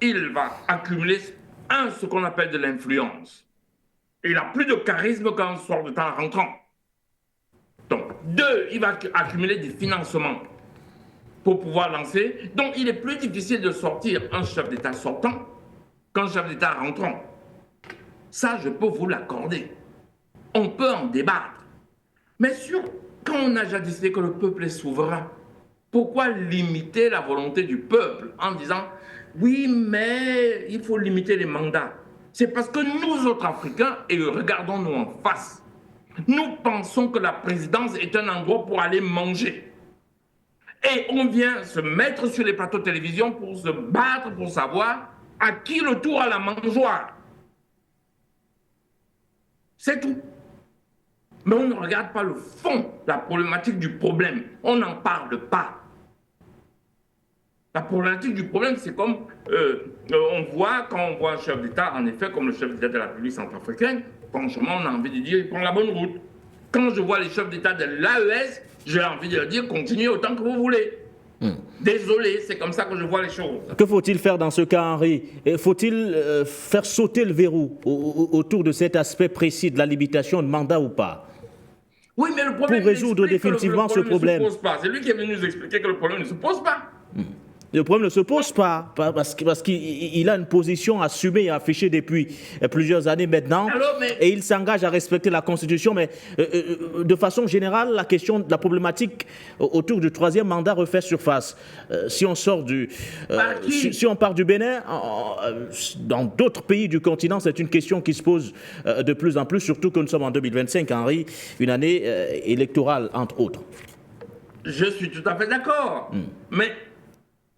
il va accumuler ce qu'on appelle de l'influence. Il a plus de charisme qu'un soir de temps rentrant. Donc, 2, il va accumuler des financements pour pouvoir lancer. Donc, il est plus difficile de sortir un chef d'État sortant qu'un chef d'État rentrant. Ça, je peux vous l'accorder. On peut en débattre. Mais quand on a déjà décidé que le peuple est souverain, pourquoi limiter la volonté du peuple en disant « oui, mais il faut limiter les mandats ». C'est parce que nous autres Africains, et regardons-nous en face, nous pensons que la présidence est un endroit pour aller manger. Et on vient se mettre sur les plateaux de télévision pour se battre, pour savoir à qui le tour à la mangeoire. C'est tout. Mais on ne regarde pas le fond, la problématique du problème. On n'en parle pas. La problématique du problème, c'est comme quand on voit un chef d'État, en effet, comme le chef d'État de la République centrafricaine, franchement, on a envie de dire, il prend la bonne route. Quand je vois les chefs d'État de l'AES, j'ai envie de leur dire, continuez autant que vous voulez. Désolé, c'est comme ça que je vois les choses. Que faut-il faire dans ce cas, Henri? Faut-il faire sauter le verrou autour de cet aspect précis de la limitation de mandat ou pas? Oui, mais le problème, pour résoudre définitivement ce problème. C'est lui qui est venu nous expliquer que le problème ne se pose pas. Le problème ne se pose pas, parce qu'il a une position assumée et affichée depuis plusieurs années maintenant, et il s'engage à respecter la Constitution, mais de façon générale, la problématique autour du 3e mandat refait surface. Si on sort si on part du Bénin, dans d'autres pays du continent, c'est une question qui se pose de plus en plus, surtout que nous sommes en 2025, Henri, une année électorale, entre autres. Je suis tout à fait d'accord, mais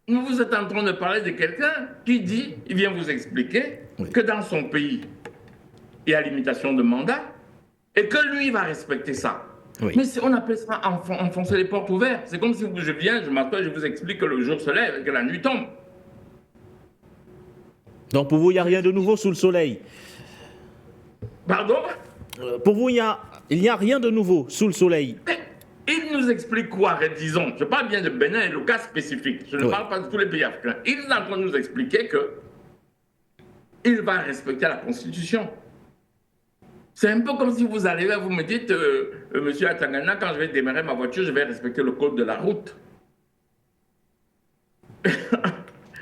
vous êtes en train de parler de quelqu'un qui dit, il vient vous expliquer que dans son pays, il y a limitation de mandat et que lui va respecter ça. Oui. Mais on appelle ça enfoncer les portes ouvertes. C'est comme si je viens, je m'assois, je vous explique que le jour se lève et que la nuit tombe. Donc pour vous, il n'y a rien de nouveau sous le soleil. Pardon? Pour vous, il n'y a rien de nouveau sous le soleil. Mais il nous explique quoi, disons? Je parle bien de Bénin et le cas spécifique. Je ne parle pas de tous les pays africains. Il est en train de nous expliquer qu'il va respecter la Constitution. C'est un peu comme si vous arrivez, vous me dites, monsieur Atangana, quand je vais démarrer ma voiture, je vais respecter le code de la route.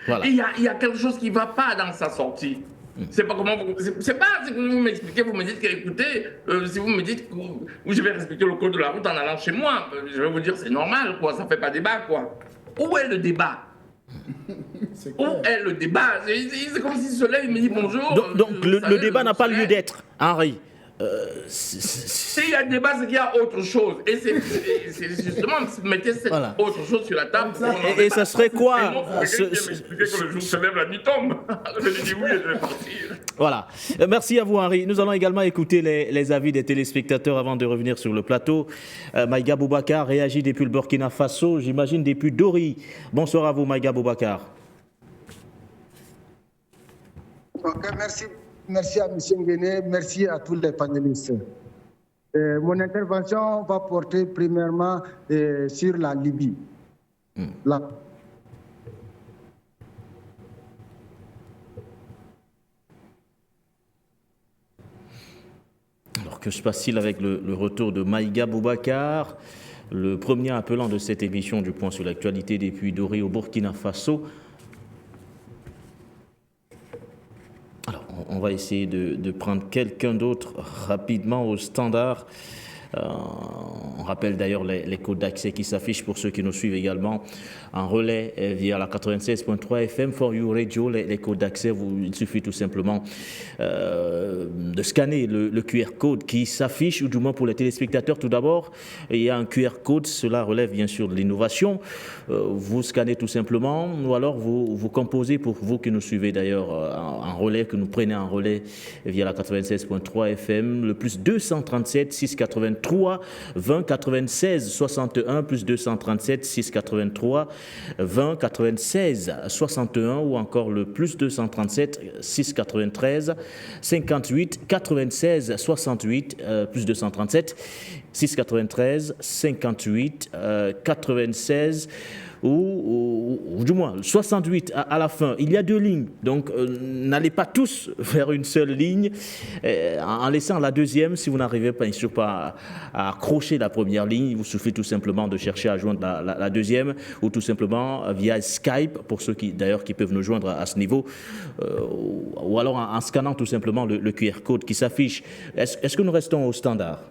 Voilà. Il y a quelque chose qui ne va pas dans sa sortie. C'est pas comment c'est pas ce que vous m'expliquez, vous me dites que, écoutez, si vous me dites que je vais respecter le code de la route en allant chez moi, je vais vous dire c'est normal, quoi, ça fait pas débat, quoi. Où est le débat? Où est le débat? C'est comme si ce soleil me dit bonjour. Donc le débat n'a pas lieu d'être, Henri. S'il y a débat, c'est qu'il y a autre chose. Et c'est justement, mettez cette autre chose sur la table. Et ça serait quoi m'expliquer que le jour se lève, la nuit tombe. Je lui dis oui et je vais partir. Voilà. Merci à vous, Henri. Nous allons également écouter les avis des téléspectateurs avant de revenir sur le plateau. Maïga Boubacar réagit depuis le Burkina Faso, j'imagine depuis Dori. Bonsoir à vous, Maïga Boubacar. Ok, merci. Merci à M. Nguéné, merci à tous les panélistes. Mon intervention va porter premièrement sur la Libye. Alors que se passe-t-il avec le retour de Maïga Boubacar, le premier appelant de cette émission du Point sur l'actualité depuis Dori au Burkina Faso? On va essayer de prendre quelqu'un d'autre rapidement au standard. On rappelle d'ailleurs les codes d'accès qui s'affichent pour ceux qui nous suivent également en relais via la 96.3 FM for You Radio. Les codes d'accès, il suffit tout simplement de scanner le QR code qui s'affiche, ou du moins pour les téléspectateurs tout d'abord. Il y a un QR code, cela relève bien sûr de l'innovation. Vous scannez tout simplement, ou alors vous composez, pour vous qui nous suivez d'ailleurs en relais, que nous prenez en relais via la 96.3 FM, le plus 237 683 20 96 61, plus 237 683 20 96 61, ou encore le plus 237 693 58 96 68, plus 237 693 58 96, ou du moins 68 à la fin. Il y a deux lignes, donc n'allez pas tous vers une seule ligne, en laissant la deuxième. Si vous n'arrivez pas, bien sûr, pas à accrocher la première ligne, il vous suffit tout simplement de chercher à joindre la deuxième, ou tout simplement via Skype, pour ceux qui d'ailleurs qui peuvent nous joindre à ce niveau, ou alors en scannant tout simplement le QR code qui s'affiche. Est-ce que nous restons au standard?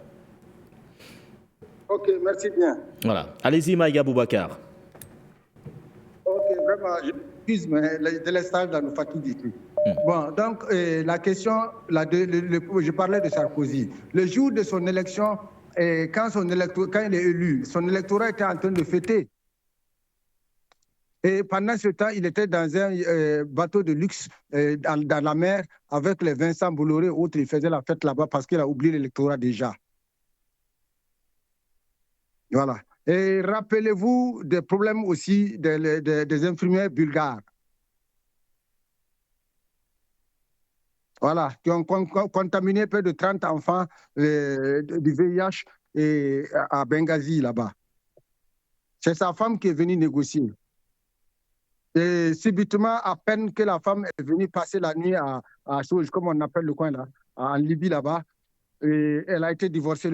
Ok, merci bien. Voilà. Allez-y, Maïga Boubacar. Ok, vraiment, je m'excuse, mais de l'instant, dans nous fatigue ici. Bon, donc, la question, je parlais de Sarkozy. Le jour de son élection, quand il est élu, son électorat était en train de fêter. Et pendant ce temps, il était dans un bateau de luxe dans la mer avec les Vincent Bolloré, autres. Il faisait la fête là-bas parce qu'il a oublié l'électorat déjà. Voilà. Et rappelez-vous des problèmes aussi des infirmières bulgares. Voilà, qui ont contaminé près de 30 enfants du VIH à Benghazi, là-bas. C'est sa femme qui est venue négocier. Et subitement, à peine que la femme est venue passer la nuit à Souj, comme on appelle le coin là, en Libye là-bas, et elle a été divorcée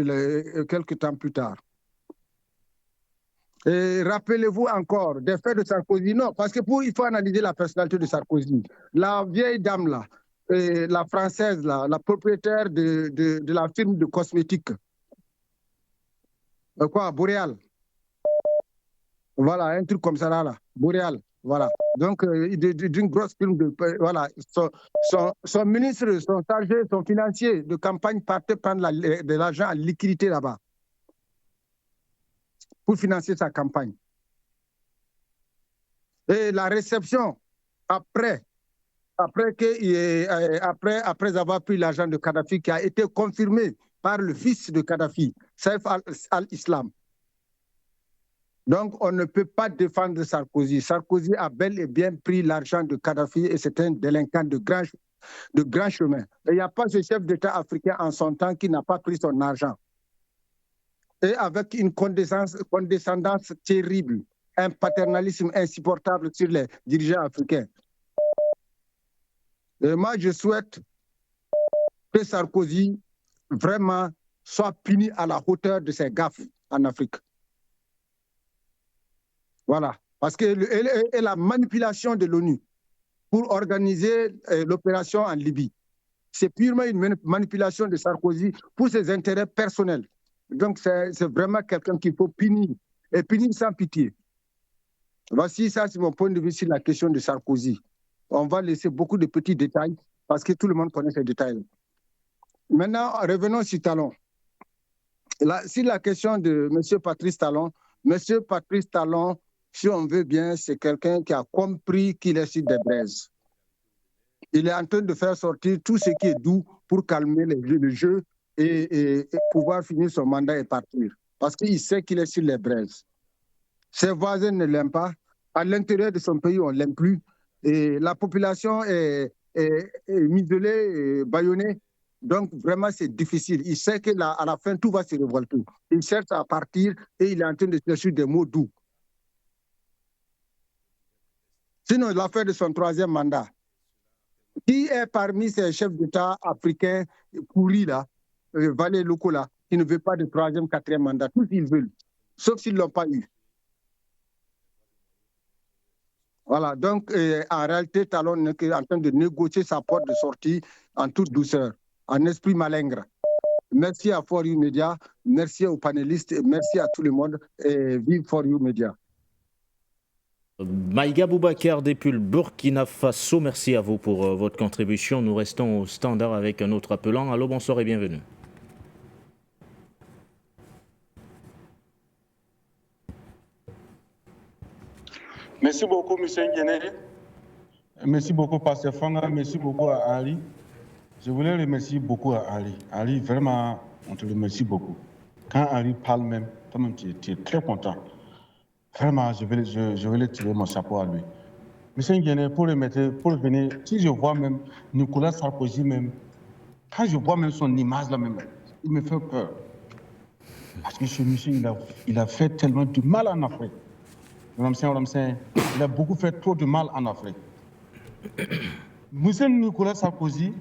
quelques temps plus tard. Et rappelez-vous encore des faits de Sarkozy. Non, parce que il faut analyser la personnalité de Sarkozy. La vieille dame là, la française là, la propriétaire de la firme de cosmétiques. Boréal. Voilà, un truc comme ça là. Boréal. Voilà. Donc, d'une grosse firme de. Voilà. Son ministre, son chargé, son financier de campagne partait prendre de l'argent en liquidité là-bas pour financer sa campagne. Et la réception, après, après avoir pris l'argent de Kadhafi, qui a été confirmé par le fils de Kadhafi, Saif al-Islam. Donc, on ne peut pas défendre Sarkozy. Sarkozy a bel et bien pris l'argent de Kadhafi et c'est un délinquant de grand chemin. Et il n'y a pas ce chef d'État africain en son temps qui n'a pas pris son argent. Et avec une condescendance terrible, un paternalisme insupportable sur les dirigeants africains. Et moi, je souhaite que Sarkozy vraiment soit puni à la hauteur de ses gaffes en Afrique. Voilà. Parce que et la manipulation de l'ONU pour organiser l'opération en Libye, c'est purement une manipulation de Sarkozy pour ses intérêts personnels. Donc, c'est vraiment quelqu'un qu'il faut punir, et punir sans pitié. Voici, ça, c'est mon point de vue sur la question de Sarkozy. On va laisser beaucoup de petits détails parce que tout le monde connaît ces détails. Maintenant, revenons sur Talon. Sur la question de M. Patrice Talon, M. Patrice Talon, si on veut bien, c'est quelqu'un qui a compris qu'il est sur des braises. Il est en train de faire sortir tout ce qui est doux pour calmer le jeu et pouvoir finir son mandat et partir. Parce qu'il sait qu'il est sur les braises. Ses voisins ne l'aiment pas. À l'intérieur de son pays, on ne l'aime plus. Et la population est muselée, bâillonnée. Donc, vraiment, c'est difficile. Il sait qu'à la fin, tout va se révolter. Il cherche à partir et il est en train de chercher des mots doux. Sinon, l'affaire de son troisième mandat. Qui est parmi ces chefs d'État africains pourris là, valets locaux là, qui ne veut pas de troisième, quatrième mandat? Tous ils veulent, sauf s'ils ne l'ont pas eu. Voilà, donc en réalité, Talon est en train de négocier sa porte de sortie en toute douceur, en esprit malingre. Merci à For You Media, merci aux panélistes, et merci à tout le monde et vive For You Media. Maïga Boubacar depuis le Burkina Faso, merci à vous pour votre contribution. Nous restons au standard avec un autre appelant. Allô, bonsoir et bienvenue. Merci beaucoup, M. Nguéné. Merci beaucoup, Pasteur Fanga. Merci beaucoup à Ali. Je voulais remercier beaucoup à Ali. Ali, vraiment, on te remercie beaucoup. Quand Ali parle même, toi-même, tu es très content. Vraiment, je vais tirer mon chapeau à lui. Monsieur Nguéné, pour venir, si je vois même Nicolas Sarkozy même, quand je vois même son image là même, il me fait peur. Parce que ce monsieur, il a fait tellement de mal en Afrique. Il a beaucoup fait trop de mal en Afrique. Monsieur Nicolas Sarkozy,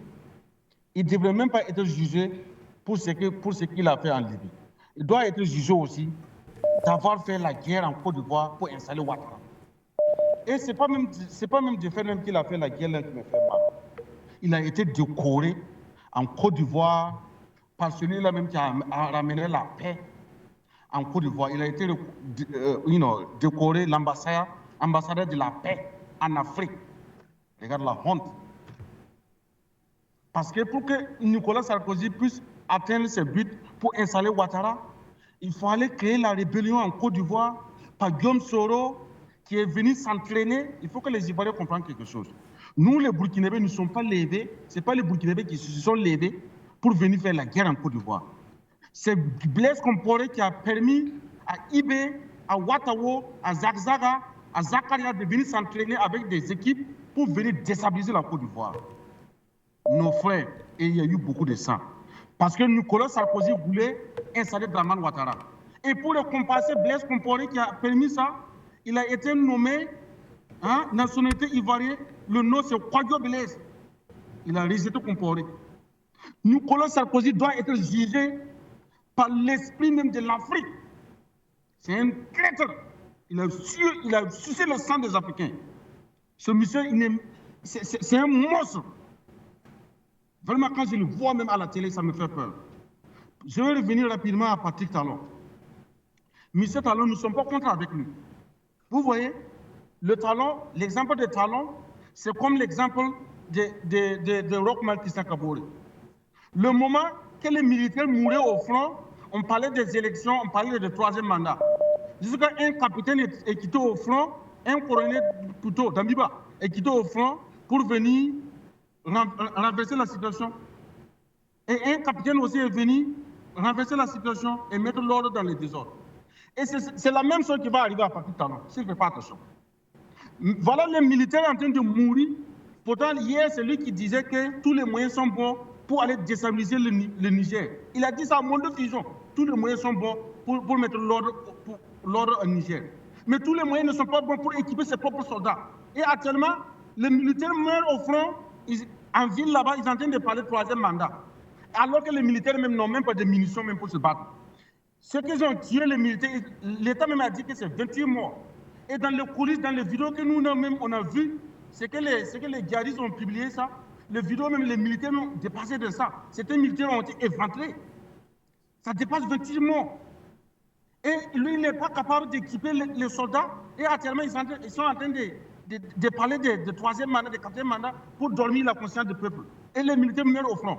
il ne devrait même pas être jugé pour ce qu'il a fait en Libye. Il doit être jugé aussi d'avoir fait la guerre en Côte d'Ivoire pour installer Ouattara. Et ce n'est pas même du fait même qu'il a fait la guerre là qui me fait mal. Il a été décoré en Côte d'Ivoire par celui-là même qui a ramené la paix en Côte d'Ivoire. Il a été décoré ambassadeur de la paix en Afrique. Regarde la honte. Parce que pour que Nicolas Sarkozy puisse atteindre ses buts pour installer Ouattara, il fallait créer la rébellion en Côte d'Ivoire par Guillaume Soro qui est venu s'entraîner. Il faut que les Ivoiriens comprennent quelque chose. Nous, les Burkinabés, ne sommes pas levés. Ce n'est pas les Burkinabés qui se sont levés pour venir faire la guerre en Côte d'Ivoire. C'est Blaise Compaoré qui a permis à Ibé, à Ouattao, à Zagzaga, à Zakaria de venir s'entraîner avec des équipes pour venir déstabiliser la Côte d'Ivoire. Nos frères, et il y a eu beaucoup de sang. Parce que Nicolas Sarkozy voulait installer Dramane Ouattara. Et pour le compenser, Blaise Compaoré qui a permis ça, il a été nommé nationalité ivoirienne. Le nom c'est Kwadjo Blaise. Il a rejeté Compaoré. Nicolas Sarkozy doit être jugé par l'esprit même de l'Afrique. C'est un traître. Il a sucé le sang des Africains. Ce monsieur, c'est un monstre. Vraiment, quand je le vois même à la télé, ça me fait peur. Je vais revenir rapidement à Patrick Talon. Monsieur Talon, nous ne sommes pas contre avec lui. Vous voyez, l'exemple de Talon, c'est comme l'exemple de Roch-Marc Christian Kabore. Le moment que les militaires mouraient au front, on parlait des élections, on parlait de troisième mandat. Jusqu'à un capitaine est quitté au front, un colonel plutôt, Damiba, est quitté au front pour venir renverser la situation. Et un capitaine aussi est venu renverser la situation et mettre l'ordre dans les désordres. Et c'est la même chose qui va arriver à partir de talent, s'il ne fait pas attention. Voilà les militaires en train de mourir. Pourtant, hier, c'est lui qui disait que tous les moyens sont bons pour aller déstabiliser le Niger. Il a dit ça à Mondo-Fijon. Tous les moyens sont bons pour mettre l'ordre au Niger. Mais tous les moyens ne sont pas bons pour équiper ses propres soldats. Et actuellement, les militaires meurent au front. En ville là-bas, ils sont en train de parler de 3e mandat. Alors que les militaires même n'ont même pas de munitions même pour se battre. Ceux qui ont tué les militaires, l'État même a dit que c'est 28 morts. Et dans les coulisses, dans les vidéos que nous-mêmes on a vues, c'est que les djihadistes ont publié ça. Les vidéos, même les militaires ont dépassé de ça. Certains militaires ont été éventrés. Ça dépasse 28 morts. Et lui, il n'est pas capable d'équiper les soldats. Et actuellement, ils sont en train de parler de 3e mandat, de 4e mandat pour dormir la conscience du peuple. Et les militaires meurent au front.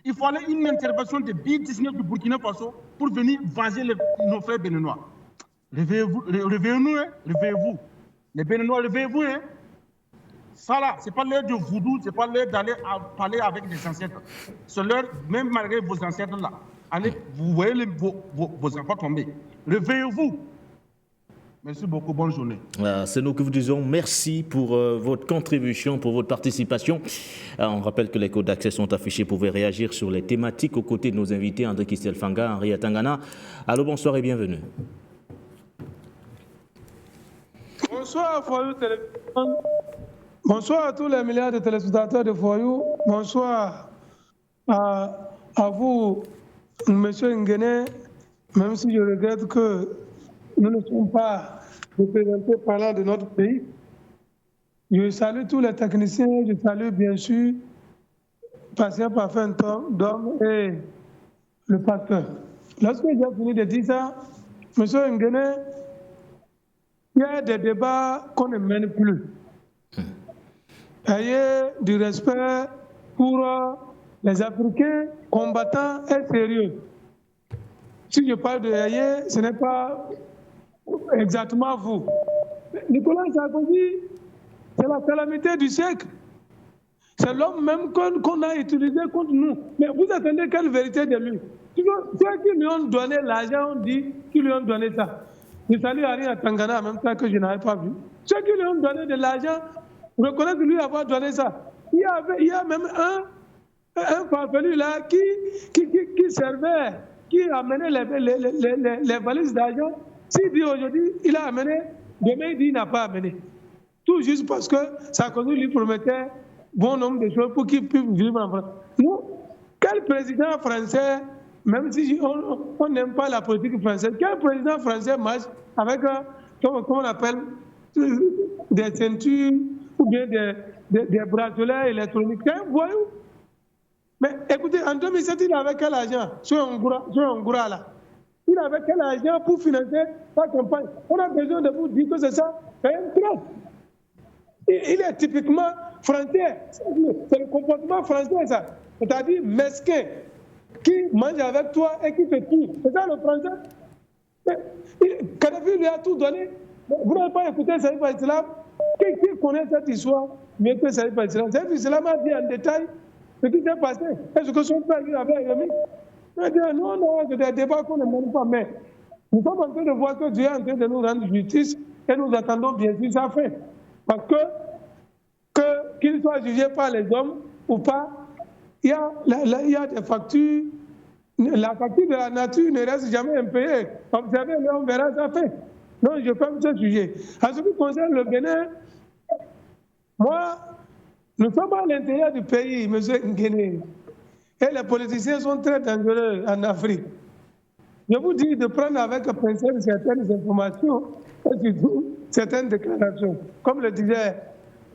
Il fallait une intervention de B-19 du Burkina Faso pour venir venger nos frères béninois. Réveillez-vous, hein? Réveillez-vous. Les Béninois, réveillez-vous, hein? Ça là, c'est pas l'heure de voodoo, c'est pas l'heure d'aller parler avec des ancêtres. C'est l'heure, même malgré vos ancêtres là. Allez, vous voyez vos enfants tomber. Réveillez-vous. Merci beaucoup, bonne journée. C'est nous que vous disons merci pour votre contribution, pour votre participation. On rappelle que les codes d'accès sont affichés. Vous pouvez réagir sur les thématiques aux côtés de nos invités, André Kistel Fanga, Henri Atangana. Allô, bonsoir et bienvenue. Bonsoir, Foyou Télévision. Bonsoir à tous les milliards de téléspectateurs de Foyou. Bonsoir à vous, M. Nguéné, même si je regrette que nous ne sommes pas représentés par là de notre pays. Je salue tous les techniciens, je salue bien sûr Patient Parfait d'Homme et le pasteur. Lorsque j'ai fini de dire ça, M. Nguéné, il y a des débats qu'on ne mène plus. Ayez du respect pour les Africains combattants et sérieux. Si je parle de Ayez, ce n'est pas exactement vous. Nicolas Sarkozy, c'est la calamité du siècle. C'est l'homme même qu'on a utilisé contre nous. Mais vous attendez quelle vérité de lui? Ceux qui lui ont donné l'argent ont dit qu'ils lui ont donné ça. Je salue Henri Atangana en même temps que je n'avais pas vu. Ceux qui lui ont donné de l'argent reconnaissent lui avoir donné ça. Il y a même un parvenu là qui servait, qui amenait les valises d'argent. S'il dit aujourd'hui, il a amené, demain il dit il n'a pas amené. Tout juste parce que Sarkozy lui promettait bon nombre de choses pour qu'il puisse vivre en France. Nous, quel président français, même si on n'aime pas la politique française, quel président français marche avec, comment on appelle, des ceintures ou bien des bracelets électroniques? C'est un voyou. Mais écoutez, en 2007, il avait quel argent, ce Hongrois là? Il avait quel argent pour financer sa campagne? On a besoin de vous dire que c'est ça, c'est un traite. Il est typiquement français. C'est le comportement français, ça. C'est-à-dire mesquin, qui mange avec toi et qui te tue. C'est ça le français. Kadhafi lui a tout donné. Vous n'avez pas écouté Saïd Islam. Qui connaît cette histoire mieux que Saïd Islam? Saïd Islam a dit en détail ce qui s'est passé. Est-ce que son père lui avait remis? Non, c'est des débats qu'on ne mène pas. Mais nous sommes en train de voir que Dieu est en train de nous rendre justice et nous attendons bien sûr sa fin. Parce que qu'il soit jugé par les hommes ou pas, il y a des factures. La facture de la nature ne reste jamais impayée. Observez-le, on verra sa fin. Non, je ferme ce sujet. En ce qui concerne le Bénin, moi, nous sommes à l'intérieur du pays, M. Nguéné. Et les politiciens sont très dangereux en Afrique. Je vous dis de prendre avec pincette certaines informations et surtout certaines déclarations. Comme le disait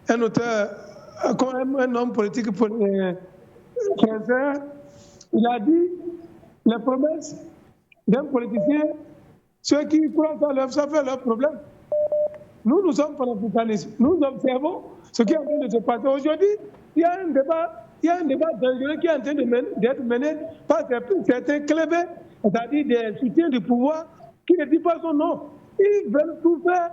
un auteur, un homme politique français, il a dit les promesses d'un politicien, ceux qui croient ça fait leur problème. Nous sommes panafricanistes. Nous observons ce qui est en train de se passer. Aujourd'hui, il y a un débat dangereux qui est en train d'être mené par certains clébés, c'est-à-dire des soutiens du pouvoir, qui ne disent pas son nom. Ils veulent tout faire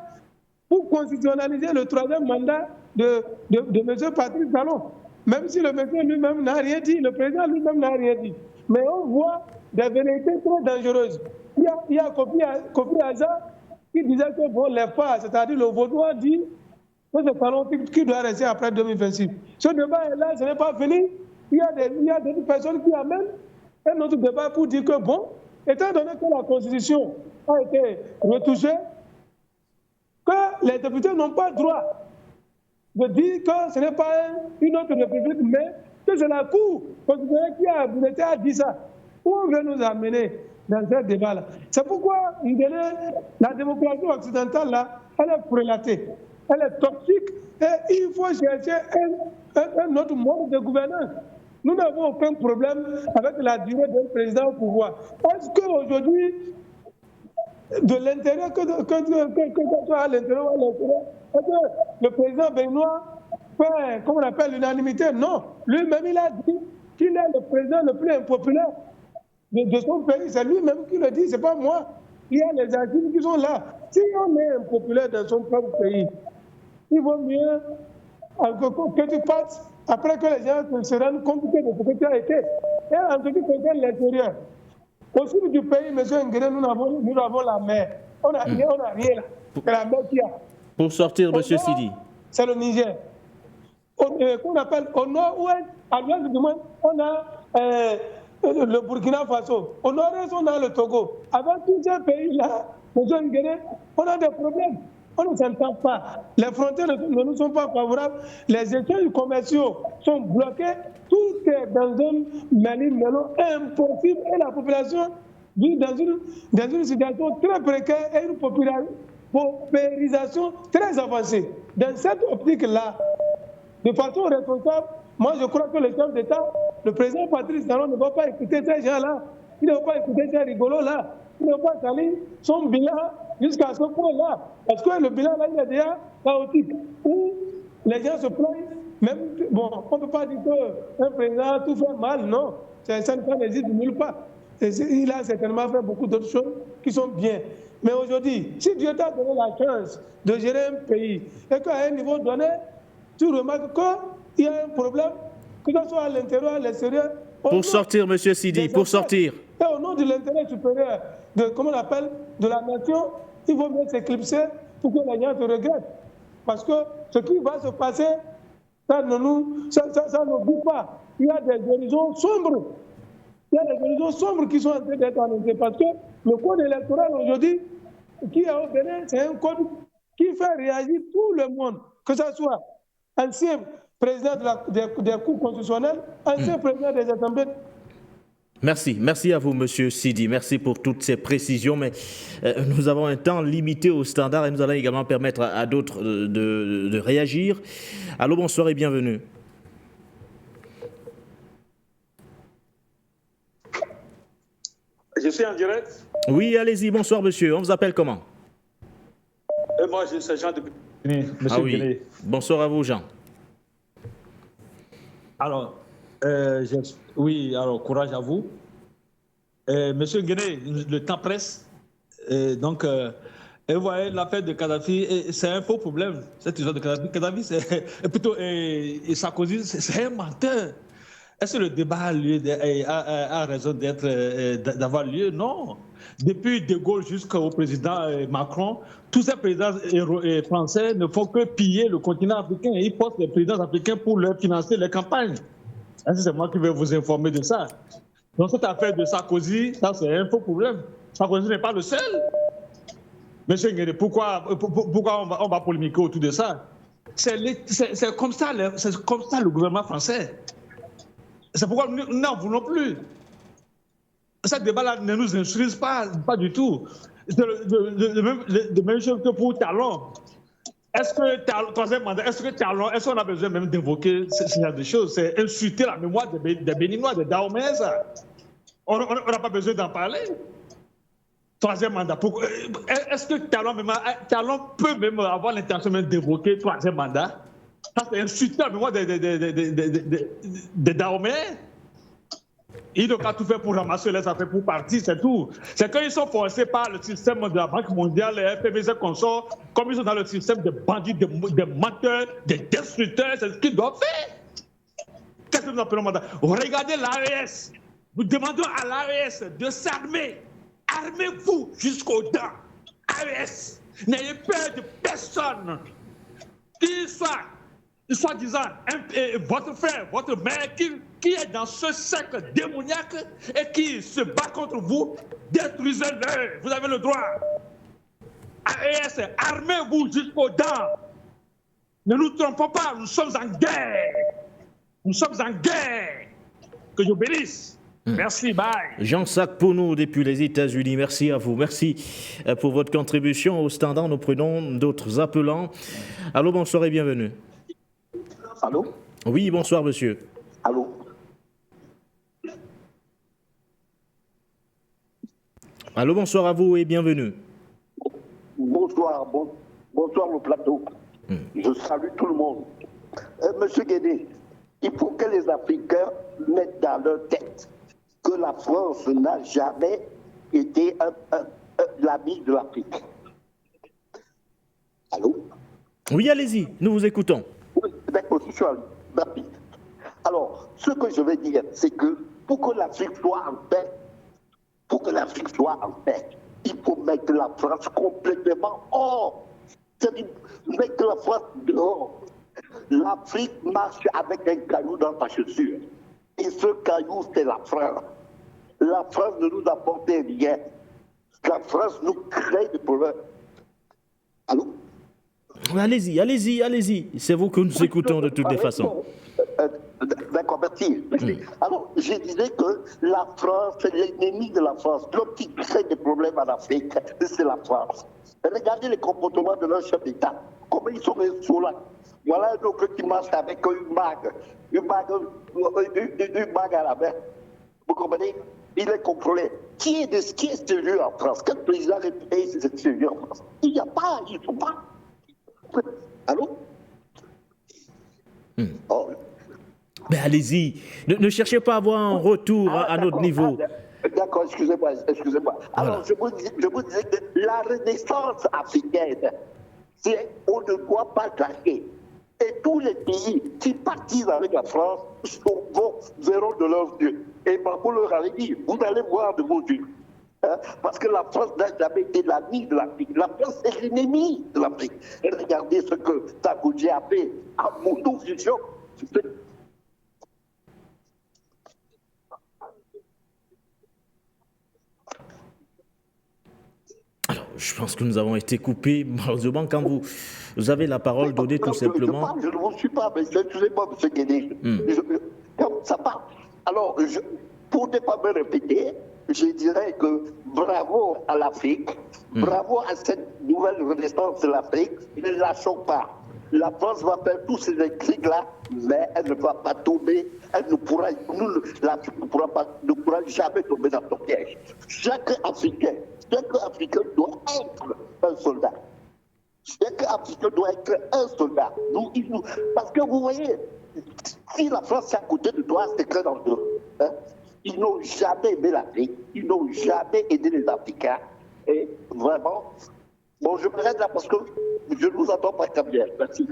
pour constitutionnaliser le 3e mandat de M. Patrice Talon. même si le médecin lui-même n'a rien dit, le président lui-même n'a rien dit. Mais on voit des vérités très dangereuses. Il y a Kofi Azar qui disait que bon, les phares, c'est-à-dire le vaudois dit que c'est Talon qui doit rester après 2026. Ce débat est là, ce n'est pas fini. Il y a des personnes qui amènent un autre débat pour dire que bon, étant donné que la Constitution a été retouchée, que les députés n'ont pas le droit de dire que ce n'est pas une autre république, mais que c'est la Cour constitutionnelle qui a habilité à dire ça. Où on veut nous amener dans ce débat-là? C'est pourquoi la démocratie occidentale, là, elle est prélatée, elle est toxique, et il faut chercher un autre mode de gouvernance. Nous n'avons aucun problème avec la durée d'un président au pouvoir. Est-ce qu'aujourd'hui, de l'intérieur, que ce soit à l'intérieur ou à l'extérieur, est-ce que le président Benoît fait, comme on appelle, l'unanimité? Non. Lui-même, il a dit qu'il est le président le plus impopulaire de son pays. C'est lui-même qui le dit, c'est pas moi. Il y a les archives qui sont là. Si on est impopulaire dans son propre pays, il vaut mieux que tu passes après que les gens se rendent compte de ce que tu as été. Et en ce qui concerne l'intérieur, au sud du pays, M. Nguyen, nous avons la mer. On n'a rien là. C'est la mer qu'il y a. Pour sortir, M. Sidi. C'est le Niger. Qu'on appelle au nord-ouest, à l'ouest du monde, on a le Burkina Faso. Au nord-est, on a le Togo. Avec tous ces pays-là, M. Nguyen, on a des problèmes. On ne s'entend pas. Les frontières ne nous sont pas favorables. Les échanges commerciaux sont bloqués. Tout est dans un méli-mélo impossible. Et la population vit dans une situation très précaire et une paupérisation très avancée. Dans cette optique-là, de façon responsable, moi je crois que le chef d'État, le président Patrice Talon, ne va pas écouter ces gens-là. Il ne va pas écouter ces rigolos-là. Il ne va pas salir son bilan jusqu'à ce point-là. Parce que le bilan, là, il est déjà chaotique. Où les gens se plaignent, même, bon, on ne peut pas dire qu'un président tout fait mal, non. Ça n'existe nulle part. Il a certainement fait beaucoup d'autres choses qui sont bien. Mais aujourd'hui, si Dieu t'a donné la chance de gérer un pays, et qu'à un niveau donné, tu remarques qu'il y a un problème, que ce soit à l'intérieur, à l'extérieur. Pour sortir, M. Sidi, pour sortir. Et au nom de l'intérêt supérieur, comment on appelle, de la nation, il vaut mieux s'éclipser pour que les gens te regrettent. Parce que ce qui va se passer, ça ne goûte pas. Il y a des horizons sombres. Il y a des horizons sombres qui sont en train d'être annoncés. Parce que le code électoral aujourd'hui, qui est au Bénin, c'est un code qui fait réagir tout le monde, que ce soit ancien président des cours constitutionnels, ancien président des assemblées. Merci à vous, Monsieur Sidi. Merci pour toutes ces précisions. Mais nous avons un temps limité au standard et nous allons également permettre à d'autres de réagir. Allô, bonsoir et bienvenue. Je suis en direct. Oui, allez-y. Bonsoir, monsieur. On vous appelle comment? Et moi, c'est Jean de Monsieur oui. Guéné. Bonsoir à vous, Jean. Alors, oui, alors courage à vous. Monsieur Guéné, le temps presse. Donc, et vous voyez, l'affaire de Kadhafi, c'est un faux problème, cette histoire de Kadhafi. Kadhafi, c'est plutôt, et Sarkozy, c'est un menteur. Est-ce que le débat a raison d'avoir lieu? Non. Depuis De Gaulle jusqu'au président Macron, tous ces présidents français ne font que piller le continent africain. Ils postent les présidents africains pour leur financer les campagnes. C'est moi qui vais vous informer de ça. Donc cette affaire de Sarkozy, ça c'est un faux problème. Sarkozy n'est pas le seul. Monsieur Nguyen, pourquoi on va polémiquer autour de ça? C'est comme ça le gouvernement français. C'est pourquoi nous n'en voulons plus. Ce débat-là ne nous instruise pas du tout. C'est de même chose que pour Talon. Est-ce qu'on a besoin même d'évoquer ce genre de choses? C'est insulter la mémoire des Béninois, des Dahomey, ça. On n'a pas besoin d'en parler. Troisième mandat. Est-ce que Talon peut même avoir l'intention d'évoquer troisième mandat? Ça, c'est insulter la mémoire des Dahomey. Ils n'ont pas tout fait pour ramasser les affaires pour partir, c'est tout. C'est qu'ils sont forcés par le système de la Banque mondiale, les FMI consorts, comme ils sont dans le système de bandits, de menteurs, de destructeurs, c'est ce qu'ils doivent faire. Qu'est-ce que nous appelons mandat? Regardez l'AES. Nous demandons à l'AES de s'armer. Armez-vous jusqu'aux dents. AES, n'ayez peur de personne. Qu'il soit disant votre frère, votre mère, qui est dans ce cercle démoniaque et qui se bat contre vous, détruisez-le. Vous avez le droit. AES, armez-vous jusqu'aux dents. Ne nous trompons pas, nous sommes en guerre. Nous sommes en guerre. Que Dieu bénisse. Merci, bye. Jean Sac-Pounou depuis les États-Unis, merci à vous. Merci pour votre contribution au standard. Nous prenons d'autres appelants. Allô, bonsoir et bienvenue. Allô? Oui, bonsoir, monsieur. Allô? Allô, bonsoir à vous et bienvenue. Bonsoir, bonsoir le plateau. Je salue tout le monde. Monsieur Guédé, il faut que les Africains mettent dans leur tête que la France n'a jamais été l'ami de l'Afrique. Allô? Oui, allez-y, nous vous écoutons. Oui, d'accord, je suis rapide. Alors, ce que je veux dire, c'est que pour que l'Afrique soit en paix, il faut mettre la France complètement hors. C'est-à-dire, mettre la France dehors. L'Afrique marche avec un caillou dans sa chaussure. Et ce caillou, c'est la France. La France ne nous apporte rien. La France nous crée des problèmes. Allô? Allez-y. C'est vous que nous écoutons de toutes les façons. D'accord, merci. Alors, je disais que la France, c'est l'ennemi de la France. L'homme qui crée des problèmes en Afrique, c'est la France. Regardez les comportements de leur chef d'État. Comment ils sont là. Voilà un autre qui marche avec une bague à la main. Vous comprenez? Il est contrôlé. Qui est sérieux en France? Quel président est sérieux en France? Il n'y a pas, ils ne sont pas. Allô? Oh. Mais allez-y, ne cherchez pas à avoir un retour à notre niveau. D'accord, excusez-moi. Alors, voilà. je vous disais que la renaissance africaine, on ne doit pas lâcher. Et tous les pays qui partisent avec la France verront de leurs yeux. Et Bambo leur avait dit, vous allez voir de vos yeux. Hein? Parce que la France n'a jamais été l'ami de l'Afrique. La France est l'ennemi de l'Afrique. Et regardez ce que Sarkozy a fait à Mondo-Fusion. Alors, je pense que nous avons été coupés. Malheureusement, quand vous avez la parole, donnez tout simplement. Je ne vous suis pas, mais excusez-moi, M. Guédé. Ça part. Alors, pour ne pas me répéter, je dirais que bravo à l'Afrique, bravo à cette nouvelle renaissance de l'Afrique. Ne lâchons pas. La France va faire tous ces écrits-là, mais elle ne va pas tomber. Elle ne pourra, l'Afrique ne pourra jamais tomber dans ton piège. Chaque Africain doit être un soldat. Chaque Africain doit être un soldat. Parce que vous voyez, si la France est à côté de toi, c'est très dangereux. Hein? Ils n'ont jamais aimé l'Afrique, ils n'ont jamais aidé les Africains. Et vraiment, bon, je m'arrête là parce que je ne vous attends pas très bien. Merci.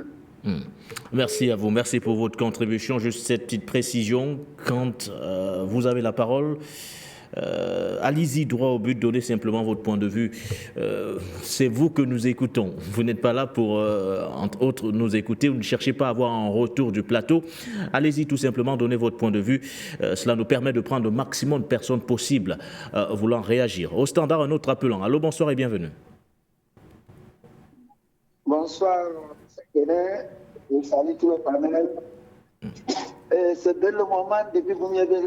Merci à vous, merci pour votre contribution. Juste cette petite précision, quand vous avez la parole, allez-y droit au but, donnez simplement votre point de vue. C'est vous que nous écoutons. Vous n'êtes pas là pour, entre autres, nous écouter. Vous ne cherchez pas à avoir un retour du plateau. Allez-y tout simplement, donnez votre point de vue. Cela nous permet de prendre le maximum de personnes possibles voulant réagir. Au standard, un autre appelant. Allô, bonsoir et bienvenue. Bonsoir, je salue tout le panel. C'est dès le moment depuis vous m'y avez...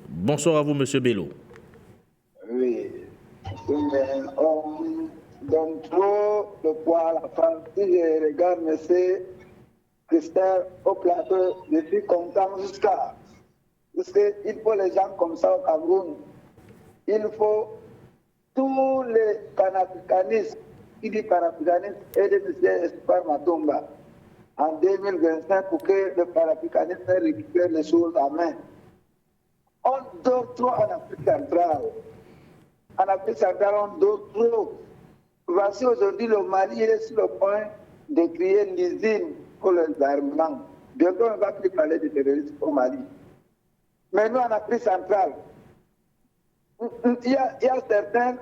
Bonsoir à vous, M. Bello. Oui. Mais on donne trop de poids à la France. Si je regarde M. Christelle au plateau, je suis content jusqu'à... Parce qu'il faut les gens comme ça au Cameroun. Il faut tous les panafricanistes, qui dit panafricanistes, et de M. Espoir Matomba en 2025 pour que le panafricanisme récupère les choses à main. On dort trop en Afrique centrale. En Afrique centrale, on dort trop. Voici aujourd'hui le Mali est sur le point de créer une usine pour les armements. Bientôt, on ne va plus parler de terrorisme au Mali. Mais nous, en Afrique centrale, il y a certains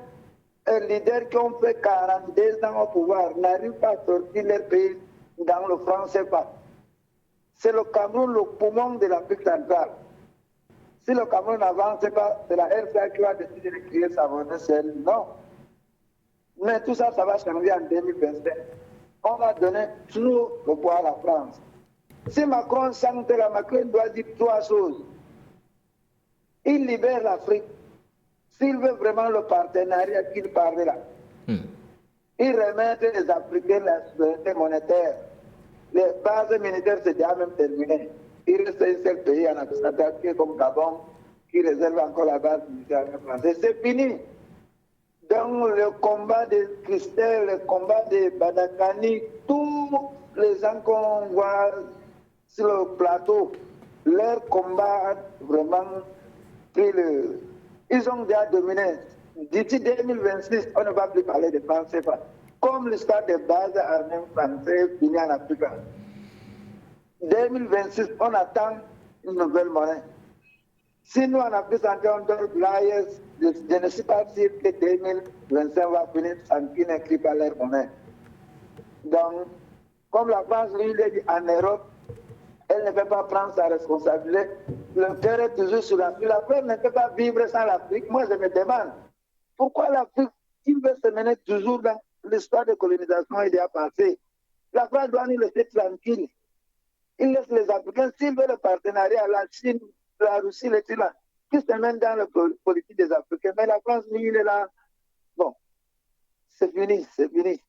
leaders qui ont fait 42 ans au pouvoir, n'arrivent pas à sortir leur pays dans le franc CFA. C'est le Cameroun, le poumon de l'Afrique centrale. Si le Cameroun n'avance pas, c'est la RCA qui va décider de créer sa monnaie seule. Non. Mais tout ça, ça va changer en 2025. On va donner tout le poids à la France. Si Macron chante la Macron doit dire 3 choses. Il libère l'Afrique. S'il veut vraiment le partenariat qu'il parle là, il remet les Africains la souveraineté monétaire. Les bases militaires, c'est déjà même terminé. Il reste un seul pays en Afrique centrale qui est comme Gabon, qui réserve encore la base militaire française. C'est fini. Dans le combat de Christelle, le combat de Badakani, tous les gens qu'on voit sur le plateau, leur combat a vraiment pris le... Ils ont déjà dominé. D'ici 2026, on ne va plus parler de Français. Comme l'histoire des bases armées françaises finit en Afrique. 2026, on attend une nouvelle monnaie. Si nous, en Afrique centrale, on donne l'AIS, je ne sais pas si 2025 va finir sans qu'ils n'écrivent pas leur monnaie. Donc, comme la France, lui, il dit en Europe, elle ne peut pas prendre sa responsabilité. Le cœur est toujours sur l'Afrique. L'Afrique ne peut pas vivre sans l'Afrique. Moi, je me demande, pourquoi l'Afrique, il veut se mener toujours dans l'histoire de colonisation et de passé. La France doit nous laisser tranquille. Il laisse les Africains, s'ils veulent le partenariat, la Chine, la Russie, les Chinois, qui se mènent dans la politique des Africains. Mais la France, lui, il est là. Bon, c'est fini, c'est fini.